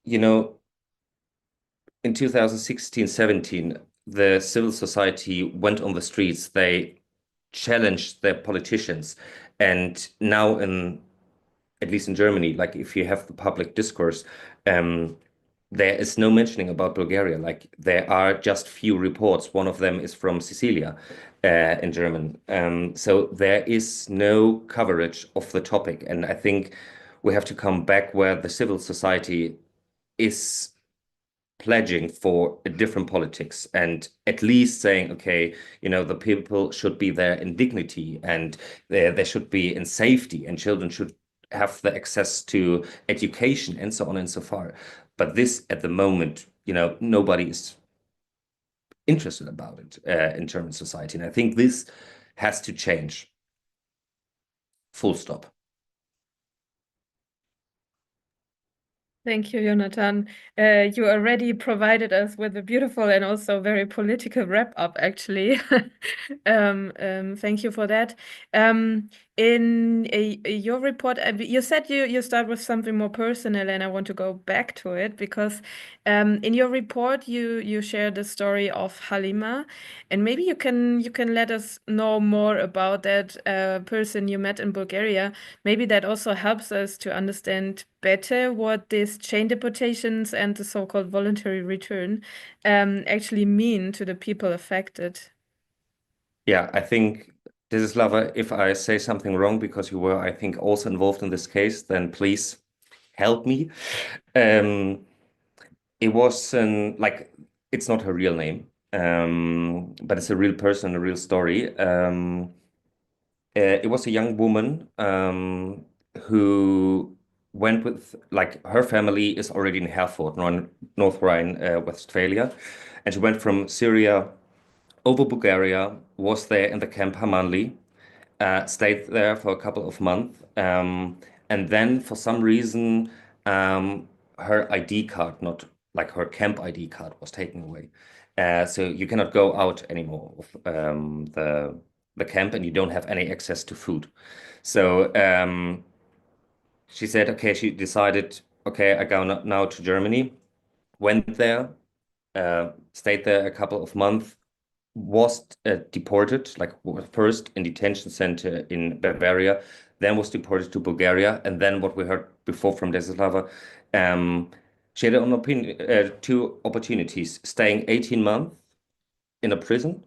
know, in 2016-17, the civil society went on the streets. They challenged their politicians. And now, at least in Germany, like, if you have the public discourse, there is no mentioning about Bulgaria. Like, there are just few reports. One of them is from Sicilia, in German. So there is no coverage of the topic. And I think we have to come back where the civil society is pledging for a different politics, and at least saying, okay, the people should be there in dignity, and they should be in safety, and children should have the access to education, and so on and so far. But this, at the moment, nobody is interested about it in German society. And I think this has to change. Full stop. Thank you, Jonathan. You already provided us with a beautiful and also very political wrap-up, actually. Thank you for that. In your report, you said you start with something more personal, and I want to go back to it because in your report you share the story of Halima, and maybe you can let us know more about that person you met in Bulgaria. Maybe that also helps us to understand better what these chain deportations and the so-called voluntary return actually mean to the people affected. Yeah, I think, Desislava, if I say something wrong, because you were, I think, also involved in this case, then please help me. It was like, it's not her real name, but it's a real person, a real story. It was a young woman who went with, like, her family is already in Herford, North Rhine-Westphalia, and she went from Syria over Bulgaria, was there in the camp Hamanli, stayed there for a couple of months, and then for some reason, her ID card, not like her camp ID card, was taken away. So you cannot go out anymore of the camp, and you don't have any access to food. So she said, okay, she decided, okay, I go now to Germany, went there, stayed there a couple of months, was deported, like first in detention center in Bavaria, then was deported to Bulgaria, and then what we heard before from Desislava, she had two opportunities: staying 18 months in a prison,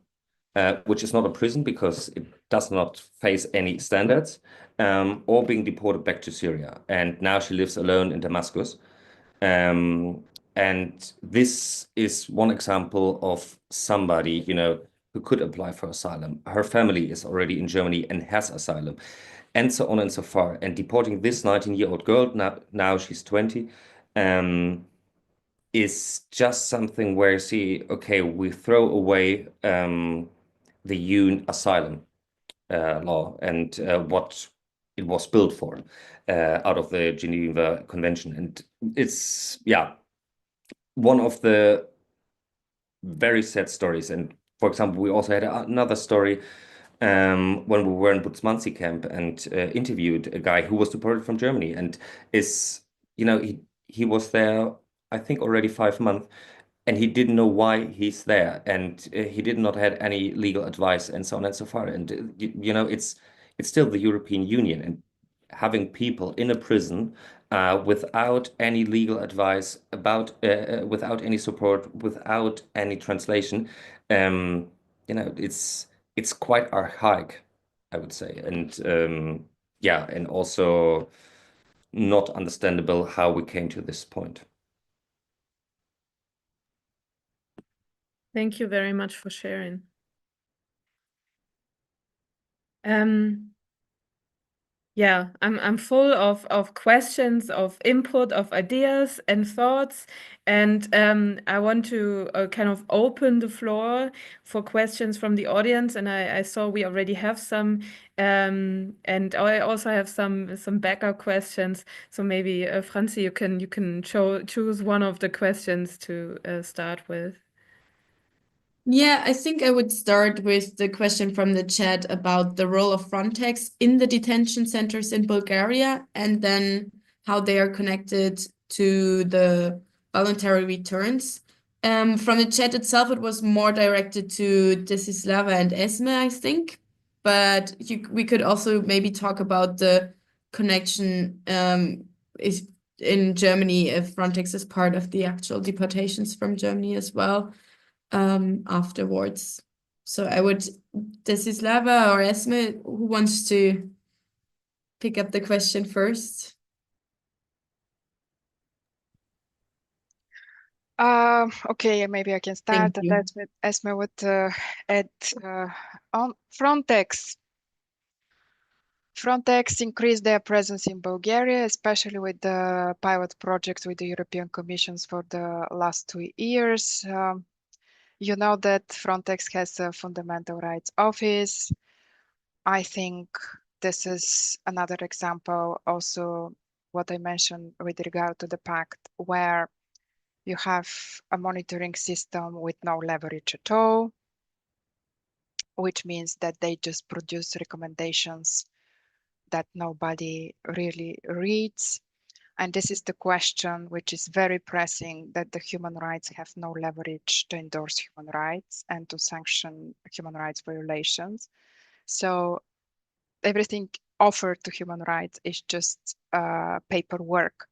which is not a prison because it does not face any standards, or being deported back to Syria. And now she lives alone in Damascus. And this is one example of somebody, who could apply for asylum. Her family is already in Germany and has asylum, and so on and so far. And deporting this 19-year-old girl, now she's 20, is just something where you see, okay, we throw away the UN asylum law and what it was built for out of the Geneva Convention. And it's, yeah, one of the very sad stories. And for example, we also had another story when we were in Butzmansi camp and interviewed a guy who was deported from Germany and he was there, I think, already 5 months, and he didn't know why he's there, and he did not have any legal advice, and so on and so forth. And it's still the European Union, and having people in a prison without any legal advice, without any support, without any translation, it's quite archaic, I would say, and yeah, and also not understandable how we came to this point. Thank you very much for sharing. Yeah, I'm full of questions, of input, of ideas and thoughts, and I want to kind of open the floor for questions from the audience. And I saw we already have some, and I also have some backup questions. So maybe Franzi, you can choose one of the questions to start with. Yeah, I think I would start with the question from the chat about the role of Frontex in the detention centers in Bulgaria, and then how they are connected to the voluntary returns. From the chat itself, it was more directed to Desislava and Esme, I think. But we could also maybe talk about the connection is in Germany, if Frontex is part of the actual deportations from Germany as well. Afterwards. So I would, Desislava or Esme, who wants to pick up the question first? Okay, maybe I can start. Thank you. That Esme would add on Frontex. Frontex increased their presence in Bulgaria, especially with the pilot project with the European Commissions for the last 2 years. You know that Frontex has a fundamental rights office. I think this is another example, also what I mentioned with regard to the pact, where you have a monitoring system with no leverage at all, which means that they just produce recommendations that nobody really reads. And this is the question which is very pressing, that the human rights have no leverage to endorse human rights and to sanction human rights violations. So everything offered to human rights is just paperwork.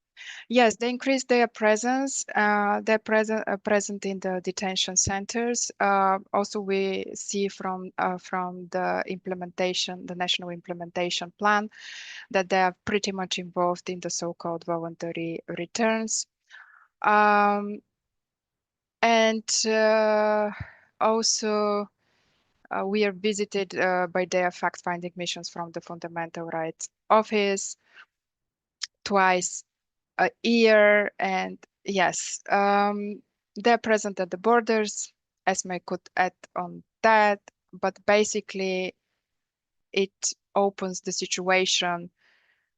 Yes, they increased their presence. They're present in the detention centers. Also, we see from the implementation, the national implementation plan, that they are pretty much involved in the so-called voluntary returns. Also, we are visited by their fact-finding missions from the Fundamental Rights Office twice a year. And yes, they're present at the borders, as I could add on that, but basically it opens the situation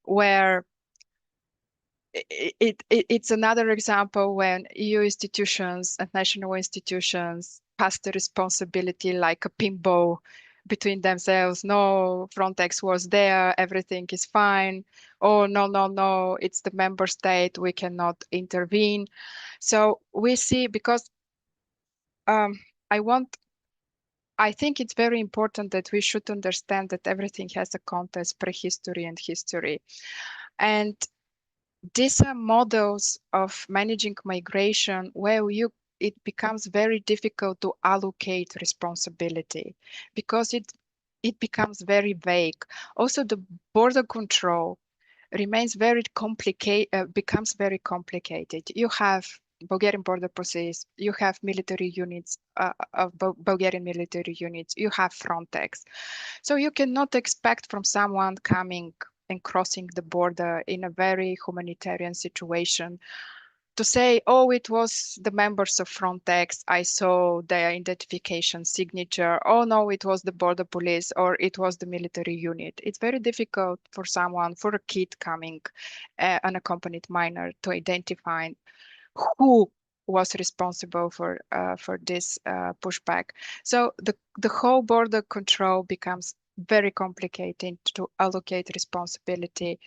where it's another example when EU institutions and national institutions pass the responsibility like a pinball between themselves. No, Frontex was there, everything is fine. Oh, no, it's the member state, we cannot intervene. So we see, because I want I think it's very important that we should understand that everything has a context, prehistory and history. And these are models of managing migration where it becomes very difficult to allocate responsibility because it becomes very vague. Also, the border control remains very complicated, becomes very complicated. You have Bulgarian border police, you have military units of Bulgarian military units, you have Frontex. So you cannot expect from someone coming and crossing the border in a very humanitarian situation to say, oh, it was the members of Frontex, I saw their identification signature, oh no, it was the border police, or it was the military unit. It's very difficult for someone, for a kid coming, unaccompanied minor, to identify who was responsible for this pushback. So the whole border control becomes very complicated to allocate responsibility.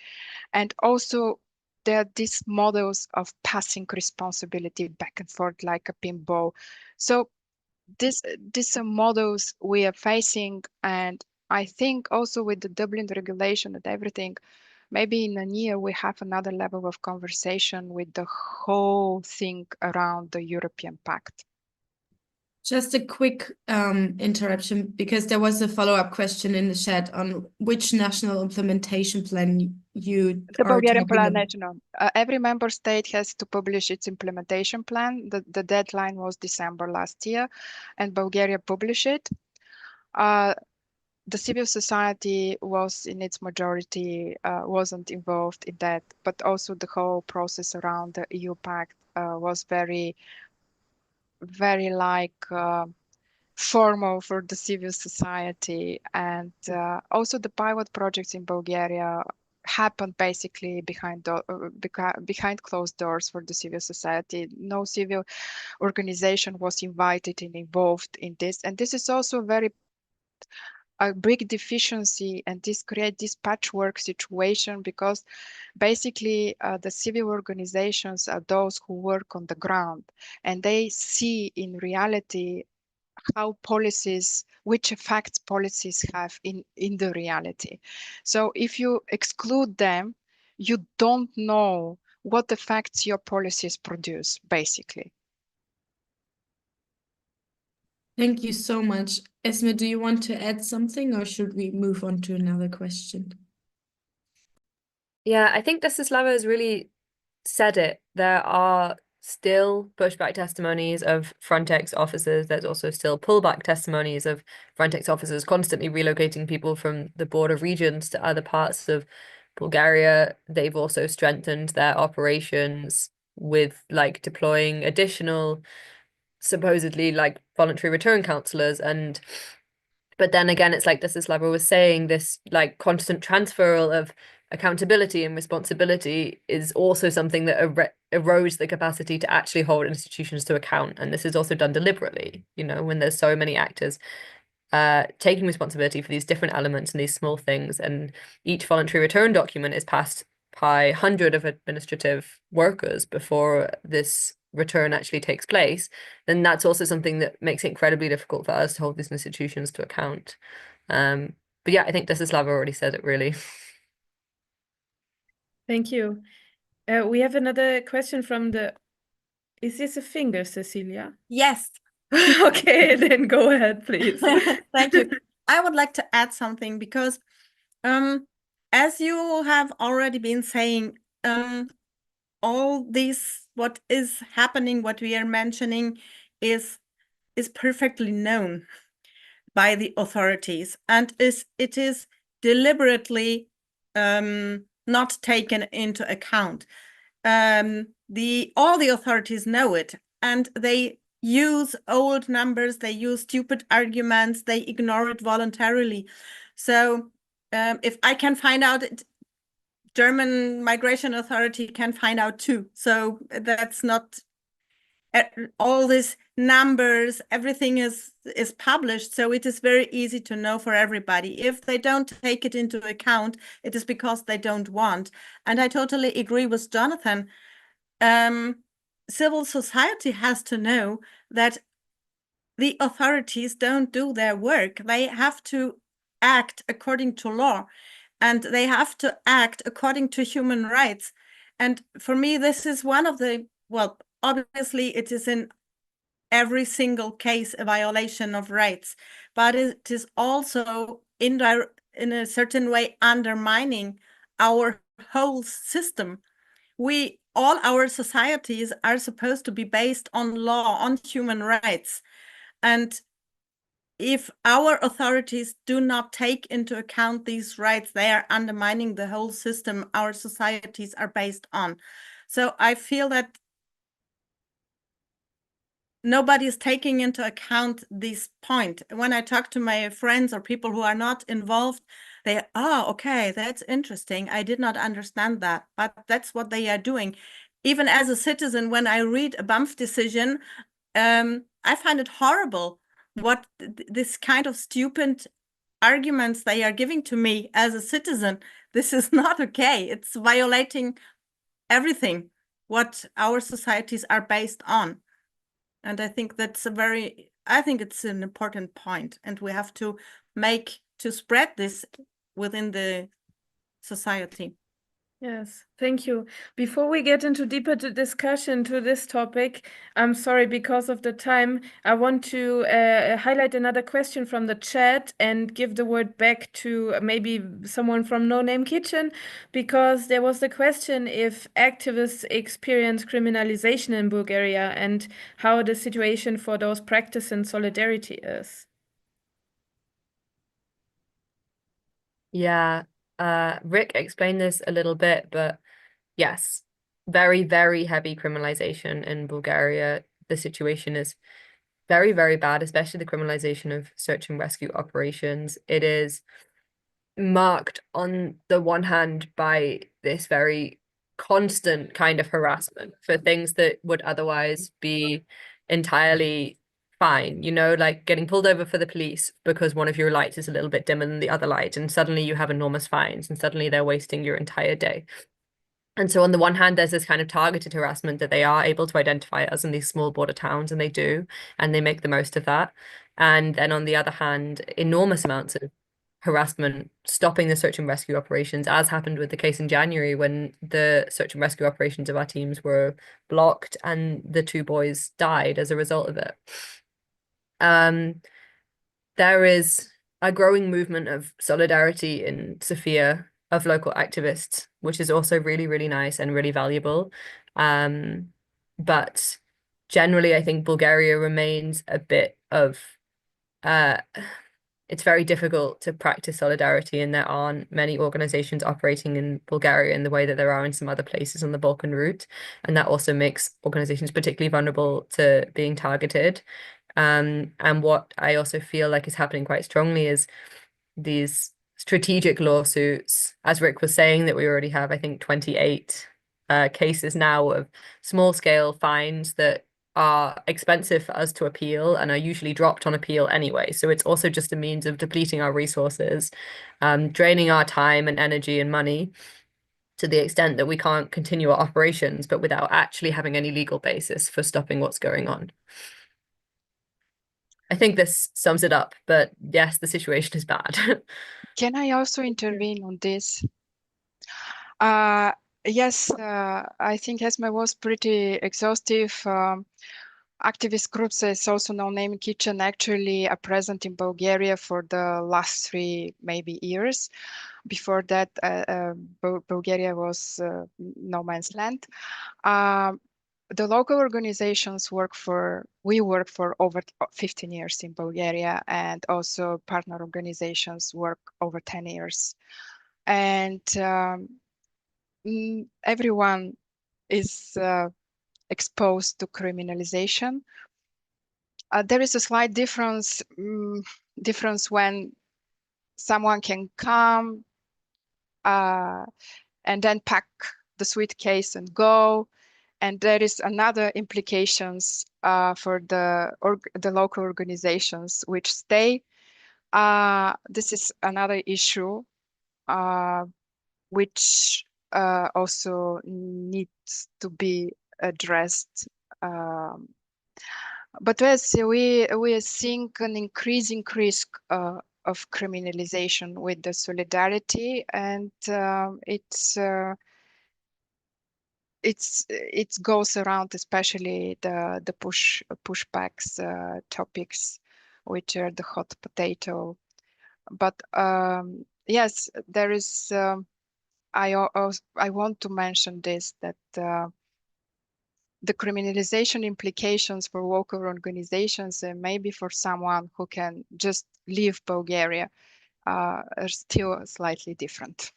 And also there are these models of passing responsibility back and forth like a pinball. So these are models we are facing, and I think also with the Dublin regulation and everything, maybe in a year we have another level of conversation with the whole thing around the European Pact. Just a quick interruption, because there was a follow-up question in the chat on which national implementation plan you The are Bulgarian talking plan about. national. Every member state has to publish its implementation plan. The deadline was December last year, and Bulgaria published it. The civil society was in its majority, wasn't involved in that, but also the whole process around the EU Pact was very, very formal for the civil society. And also the pilot projects in Bulgaria happened basically behind closed doors for the civil society. No civil organization was invited and involved in this. And this is also a big deficiency, and this creates this patchwork situation, because basically the civil organizations are those who work on the ground, and they see in reality how policies, which effects policies have in the reality. So if you exclude them, you don't know what effects your policies produce, basically. Thank you so much. Esme, do you want to add something, or should we move on to another question? Yeah, I think Desislava has really said it. There are still pushback testimonies of Frontex officers. There's also still pullback testimonies of Frontex officers constantly relocating people from the border regions to other parts of Bulgaria. They've also strengthened their operations with like deploying additional supposedly like voluntary return counselors. And but then again, it's like Desislava was saying, this like constant transferal of accountability and responsibility is also something that erodes the capacity to actually hold institutions to account. And this is also done deliberately, you know, when there's so many actors taking responsibility for these different elements and these small things, and each voluntary return document is passed by hundreds of administrative workers before this return actually takes place, then that's also something that makes it incredibly difficult for us to hold these institutions to account. But yeah, I think Desislava already said it really. Thank you. We have another question from the... Is this a finger, Cecilia? Yes. Okay, then go ahead, please. Thank you. I would like to add something, because as you have already been saying, all this, what is happening, what we are mentioning is perfectly known by the authorities, and it is deliberately not taken into account. All the authorities know it, and they use old numbers, they use stupid arguments, they ignore it voluntarily. So if I can find out it, German migration authority can find out too. So that's not all these numbers, everything is published. So it is very easy to know for everybody. If they don't take it into account, it is because they don't want. And I totally agree with Jonathan. Civil society has to know that the authorities don't do their work. They have to act according to law, and they have to act according to human rights. And for me, this is one of the, well, obviously it is in every single case a violation of rights, but it is also in a certain way undermining our whole system. All our societies are supposed to be based on law, on human rights. And if our authorities do not take into account these rights, they are undermining the whole system our societies are based on. So I feel that nobody is taking into account this point. When I talk to my friends or people who are not involved, they, oh, okay, that's interesting. I did not understand that, but that's what they are doing. Even as a citizen, when I read a BAMF decision, I find it horrible what this kind of stupid arguments they are giving to me as a citizen. This is not okay. It's violating everything what our societies are based on. And I think that's I think it's an important point, and we have to spread this within the society. Yes, thank you. Before we get into deeper discussion to this topic, I'm sorry, because of the time, I want to highlight another question from the chat and give the word back to maybe someone from No Name Kitchen, because there was the question if activists experience criminalization in Bulgaria and how the situation for those practicing solidarity is. Yeah, Rick explained this a little bit, but yes, very, very heavy criminalization in Bulgaria. The situation is very, very bad, especially the criminalization of search and rescue operations. It is marked on the one hand by this very constant kind of harassment for things that would otherwise be entirely fine, you know, like getting pulled over for the police because one of your lights is a little bit dimmer than the other light, and suddenly you have enormous fines, and suddenly they're wasting your entire day. And so on the one hand, there's this kind of targeted harassment that they are able to identify us in these small border towns, and they do, and they make the most of that. And then on the other hand, enormous amounts of harassment stopping the search and rescue operations, as happened with the case in January when the search and rescue operations of our teams were blocked and the 2 boys died as a result of it. There is a growing movement of solidarity in Sofia of local activists, which is also really, really nice and really valuable. But generally, I think Bulgaria remains a bit of it's very difficult to practice solidarity, and there aren't many organizations operating in Bulgaria in the way that there are in some other places on the Balkan route. And that also makes organizations particularly vulnerable to being targeted. And what I also feel like is happening quite strongly is these strategic lawsuits, as Rick was saying, that we already have, I think, 28 cases now of small-scale fines that are expensive for us to appeal and are usually dropped on appeal anyway. So it's also just a means of depleting our resources, draining our time and energy and money to the extent that we can't continue our operations, but without actually having any legal basis for stopping what's going on. I think this sums it up, but yes, the situation is bad. Can I also intervene on this? Yes, I think Esme was pretty exhaustive. Activist groups, as also No Name Kitchen, actually are present in Bulgaria for the last 3 maybe years. Before that, Bulgaria was no man's land. The local organizations we work for over 15 years in Bulgaria, and also partner organizations work over 10 years. And everyone is exposed to criminalization. There is a slight difference when someone can come and then pack the suitcase and go. And there is another implications for the local organizations which stay. This is another issue which also needs to be addressed But yes, we are seeing an increasing risk of criminalization with the solidarity, and it goes around, especially the pushbacks topics, which are the hot potato. But yes, there is. I want to mention this, that the criminalization implications for local organizations and maybe for someone who can just leave Bulgaria are still slightly different.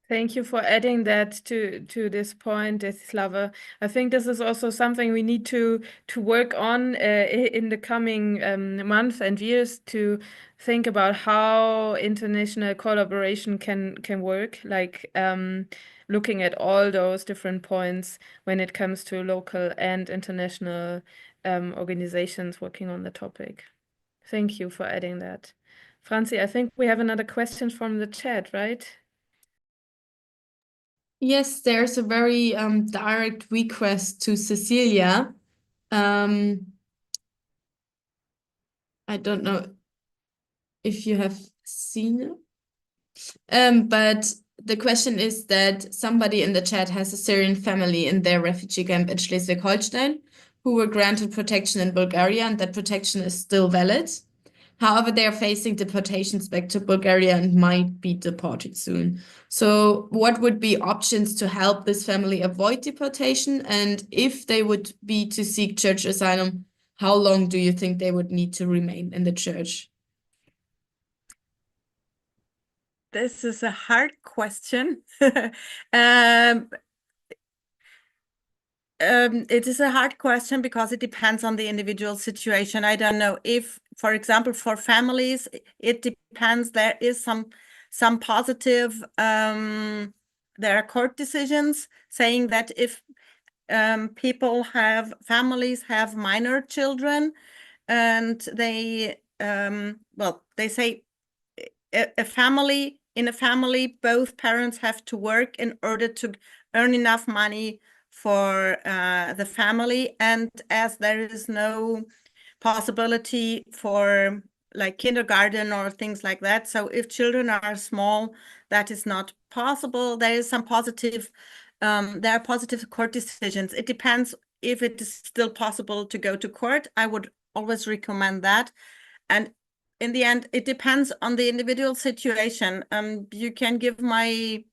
Thank you for adding that to this point, Desislava. I think this is also something we need to work on in the coming months and years, to think about how international collaboration can work, like looking at all those different points when it comes to local and international organizations working on the topic. Thank you for adding that. Franzi, I think we have another question from the chat, right? Yes, there's a very direct request to Cecilia. I don't know if you have seen it. But the question is that somebody in the chat has a Syrian family in their refugee camp in Schleswig-Holstein who were granted protection in Bulgaria, and that protection is still valid. However, they are facing deportations back to Bulgaria and might be deported soon. So what would be options to help this family avoid deportation? And if they would be to seek church asylum, how long do you think they would need to remain in the church? This is a hard question. It is a hard question because it depends on the individual situation. I don't know if, for example, for families, it depends. There is some positive, there are court decisions saying that if families have minor children, and they, well, they say in a family, both parents have to work in order to earn enough money for the family, and as there is no possibility for like kindergarten or things like that, so if children are small, that is not possible. There is some positive, there are positive court decisions. It depends if it is still possible to go to court. I would always recommend that, and in the end, it depends on the individual situation. You can give my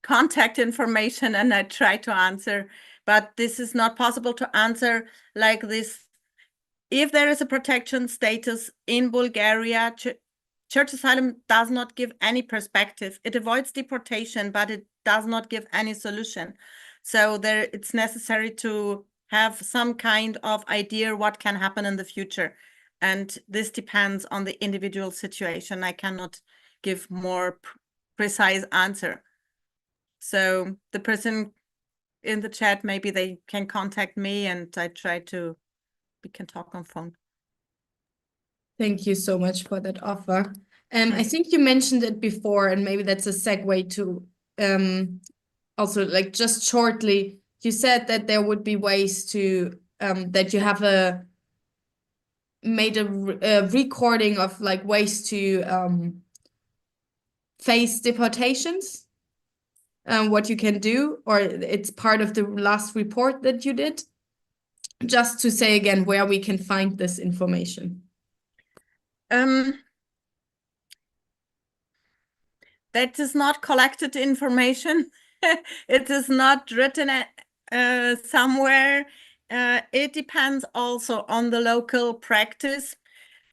contact information and I try to answer, but this is not possible to answer like this. If there is a protection status in Bulgaria, church asylum does not give any perspective. It avoids deportation, but it does not give any solution. So it's necessary to have some kind of idea what can happen in the future. And this depends on the individual situation. I cannot give more precise answer. So the person in the chat, maybe they can contact me and we can talk on phone. Thank you so much for that offer. I think you mentioned it before, and maybe that's a segue to also, like, just shortly, you said that there would be ways to that you have made a recording of like ways to face deportations, what you can do, or it's part of the last report that you did. Just to say again where we can find this information. That is not collected information. It is not written somewhere. It depends also on the local practice.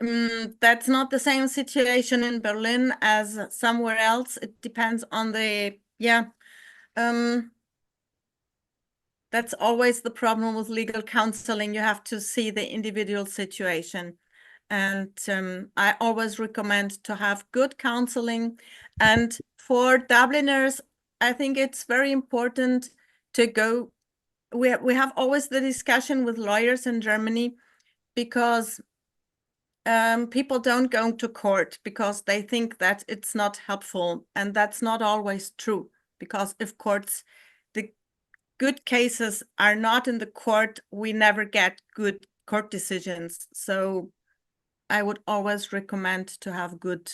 That's not the same situation in Berlin as somewhere else. It depends on the, that's always the problem with legal counseling. You have to see the individual situation. And I always recommend to have good counseling. And for Dubliners, I think it's very important to go. We have always the discussion with lawyers in Germany, because people don't go to court because they think that it's not helpful. And that's not always true, because if courts, the good cases are not in the court, we never get good court decisions. So I would always recommend to have good.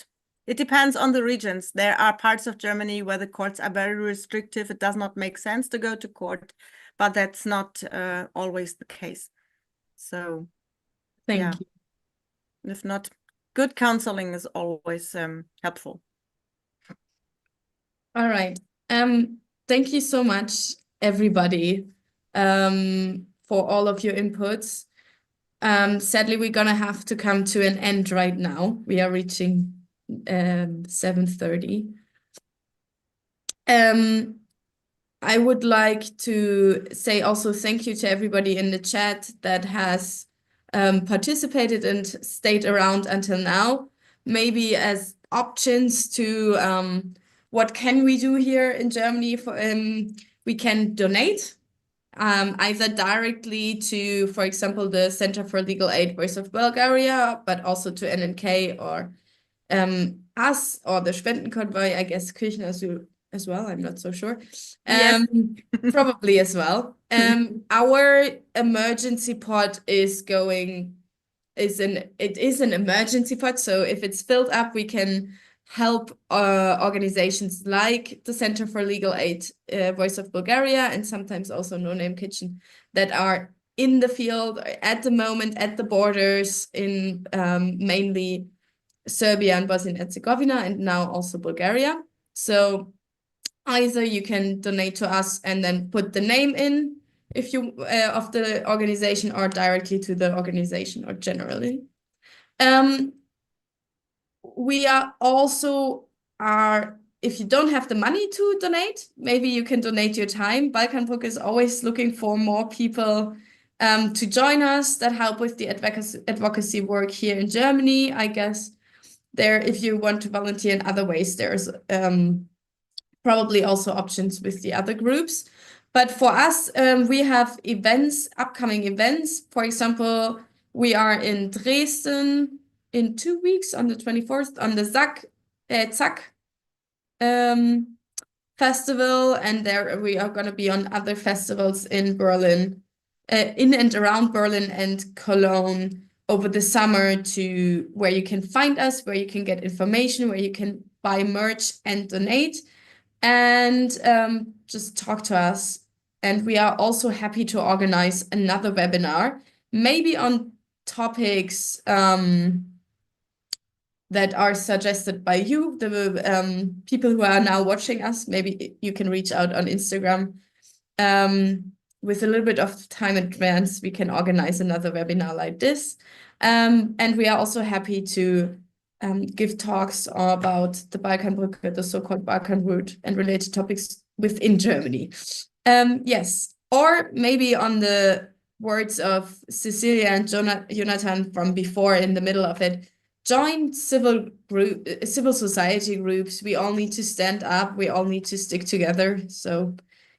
It depends on the regions. There are parts of Germany where the courts are very restrictive. It does not make sense to go to court, but that's not always the case. So, Thank you. If not, good counseling is always helpful. All right. Thank you so much, everybody, for all of your inputs. Sadly, we're gonna have to come to an end right now. We are reaching 7:30. I would like to say also thank you to everybody in the chat that has participated and stayed around until now. Maybe as options to what can we do here in Germany? We can donate either directly to, for example, the Center for Legal Aid Voice of Bulgaria, but also to NNK or us or the Spendenkonvoi, I guess Kirchenasyl as well. I'm not so sure. Yes. Probably as well. Our emergency pot is an emergency pot. So if it's filled up, we can help organizations like the Center for Legal Aid, Voice of Bulgaria, and sometimes also No Name Kitchen that are in the field at the moment at the borders in mainly Serbia and Bosnia and Herzegovina, and now also Bulgaria. So either you can donate to us and then put the name in if you of the organization, or directly to the organization, or generally. We are also if you don't have the money to donate, maybe you can donate your time. Balkanbrück is always looking for more people to join us that help with the advocacy work here in Germany. I guess if you want to volunteer in other ways, there's probably also options with the other groups. But for us, we have upcoming events. For example, we are in Dresden in 2 weeks on the 24th on the ZAK festival, and there we are going to be on other festivals in Berlin, in and around Berlin and Cologne over the summer, to where you can find us, where you can get information, where you can buy merch and donate, and just talk to us. And we are also happy to organize another webinar, maybe on topics that are suggested by you, the people who are now watching us. Maybe you can reach out on Instagram. With a little bit of time in advance, we can organize another webinar like this. And we are also happy to give talks about the Balkanbrücke, the so-called Balkan route, and related topics within Germany. Yes, or maybe on the words of Cecilia and Jonathan from before, in the middle of it, join civil society groups. We all need to stand up. We all need to stick together. So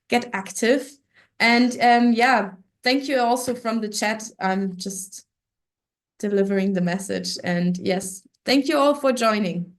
get active. And yeah, thank you also from the chat. I'm just delivering the message. And yes, thank you all for joining.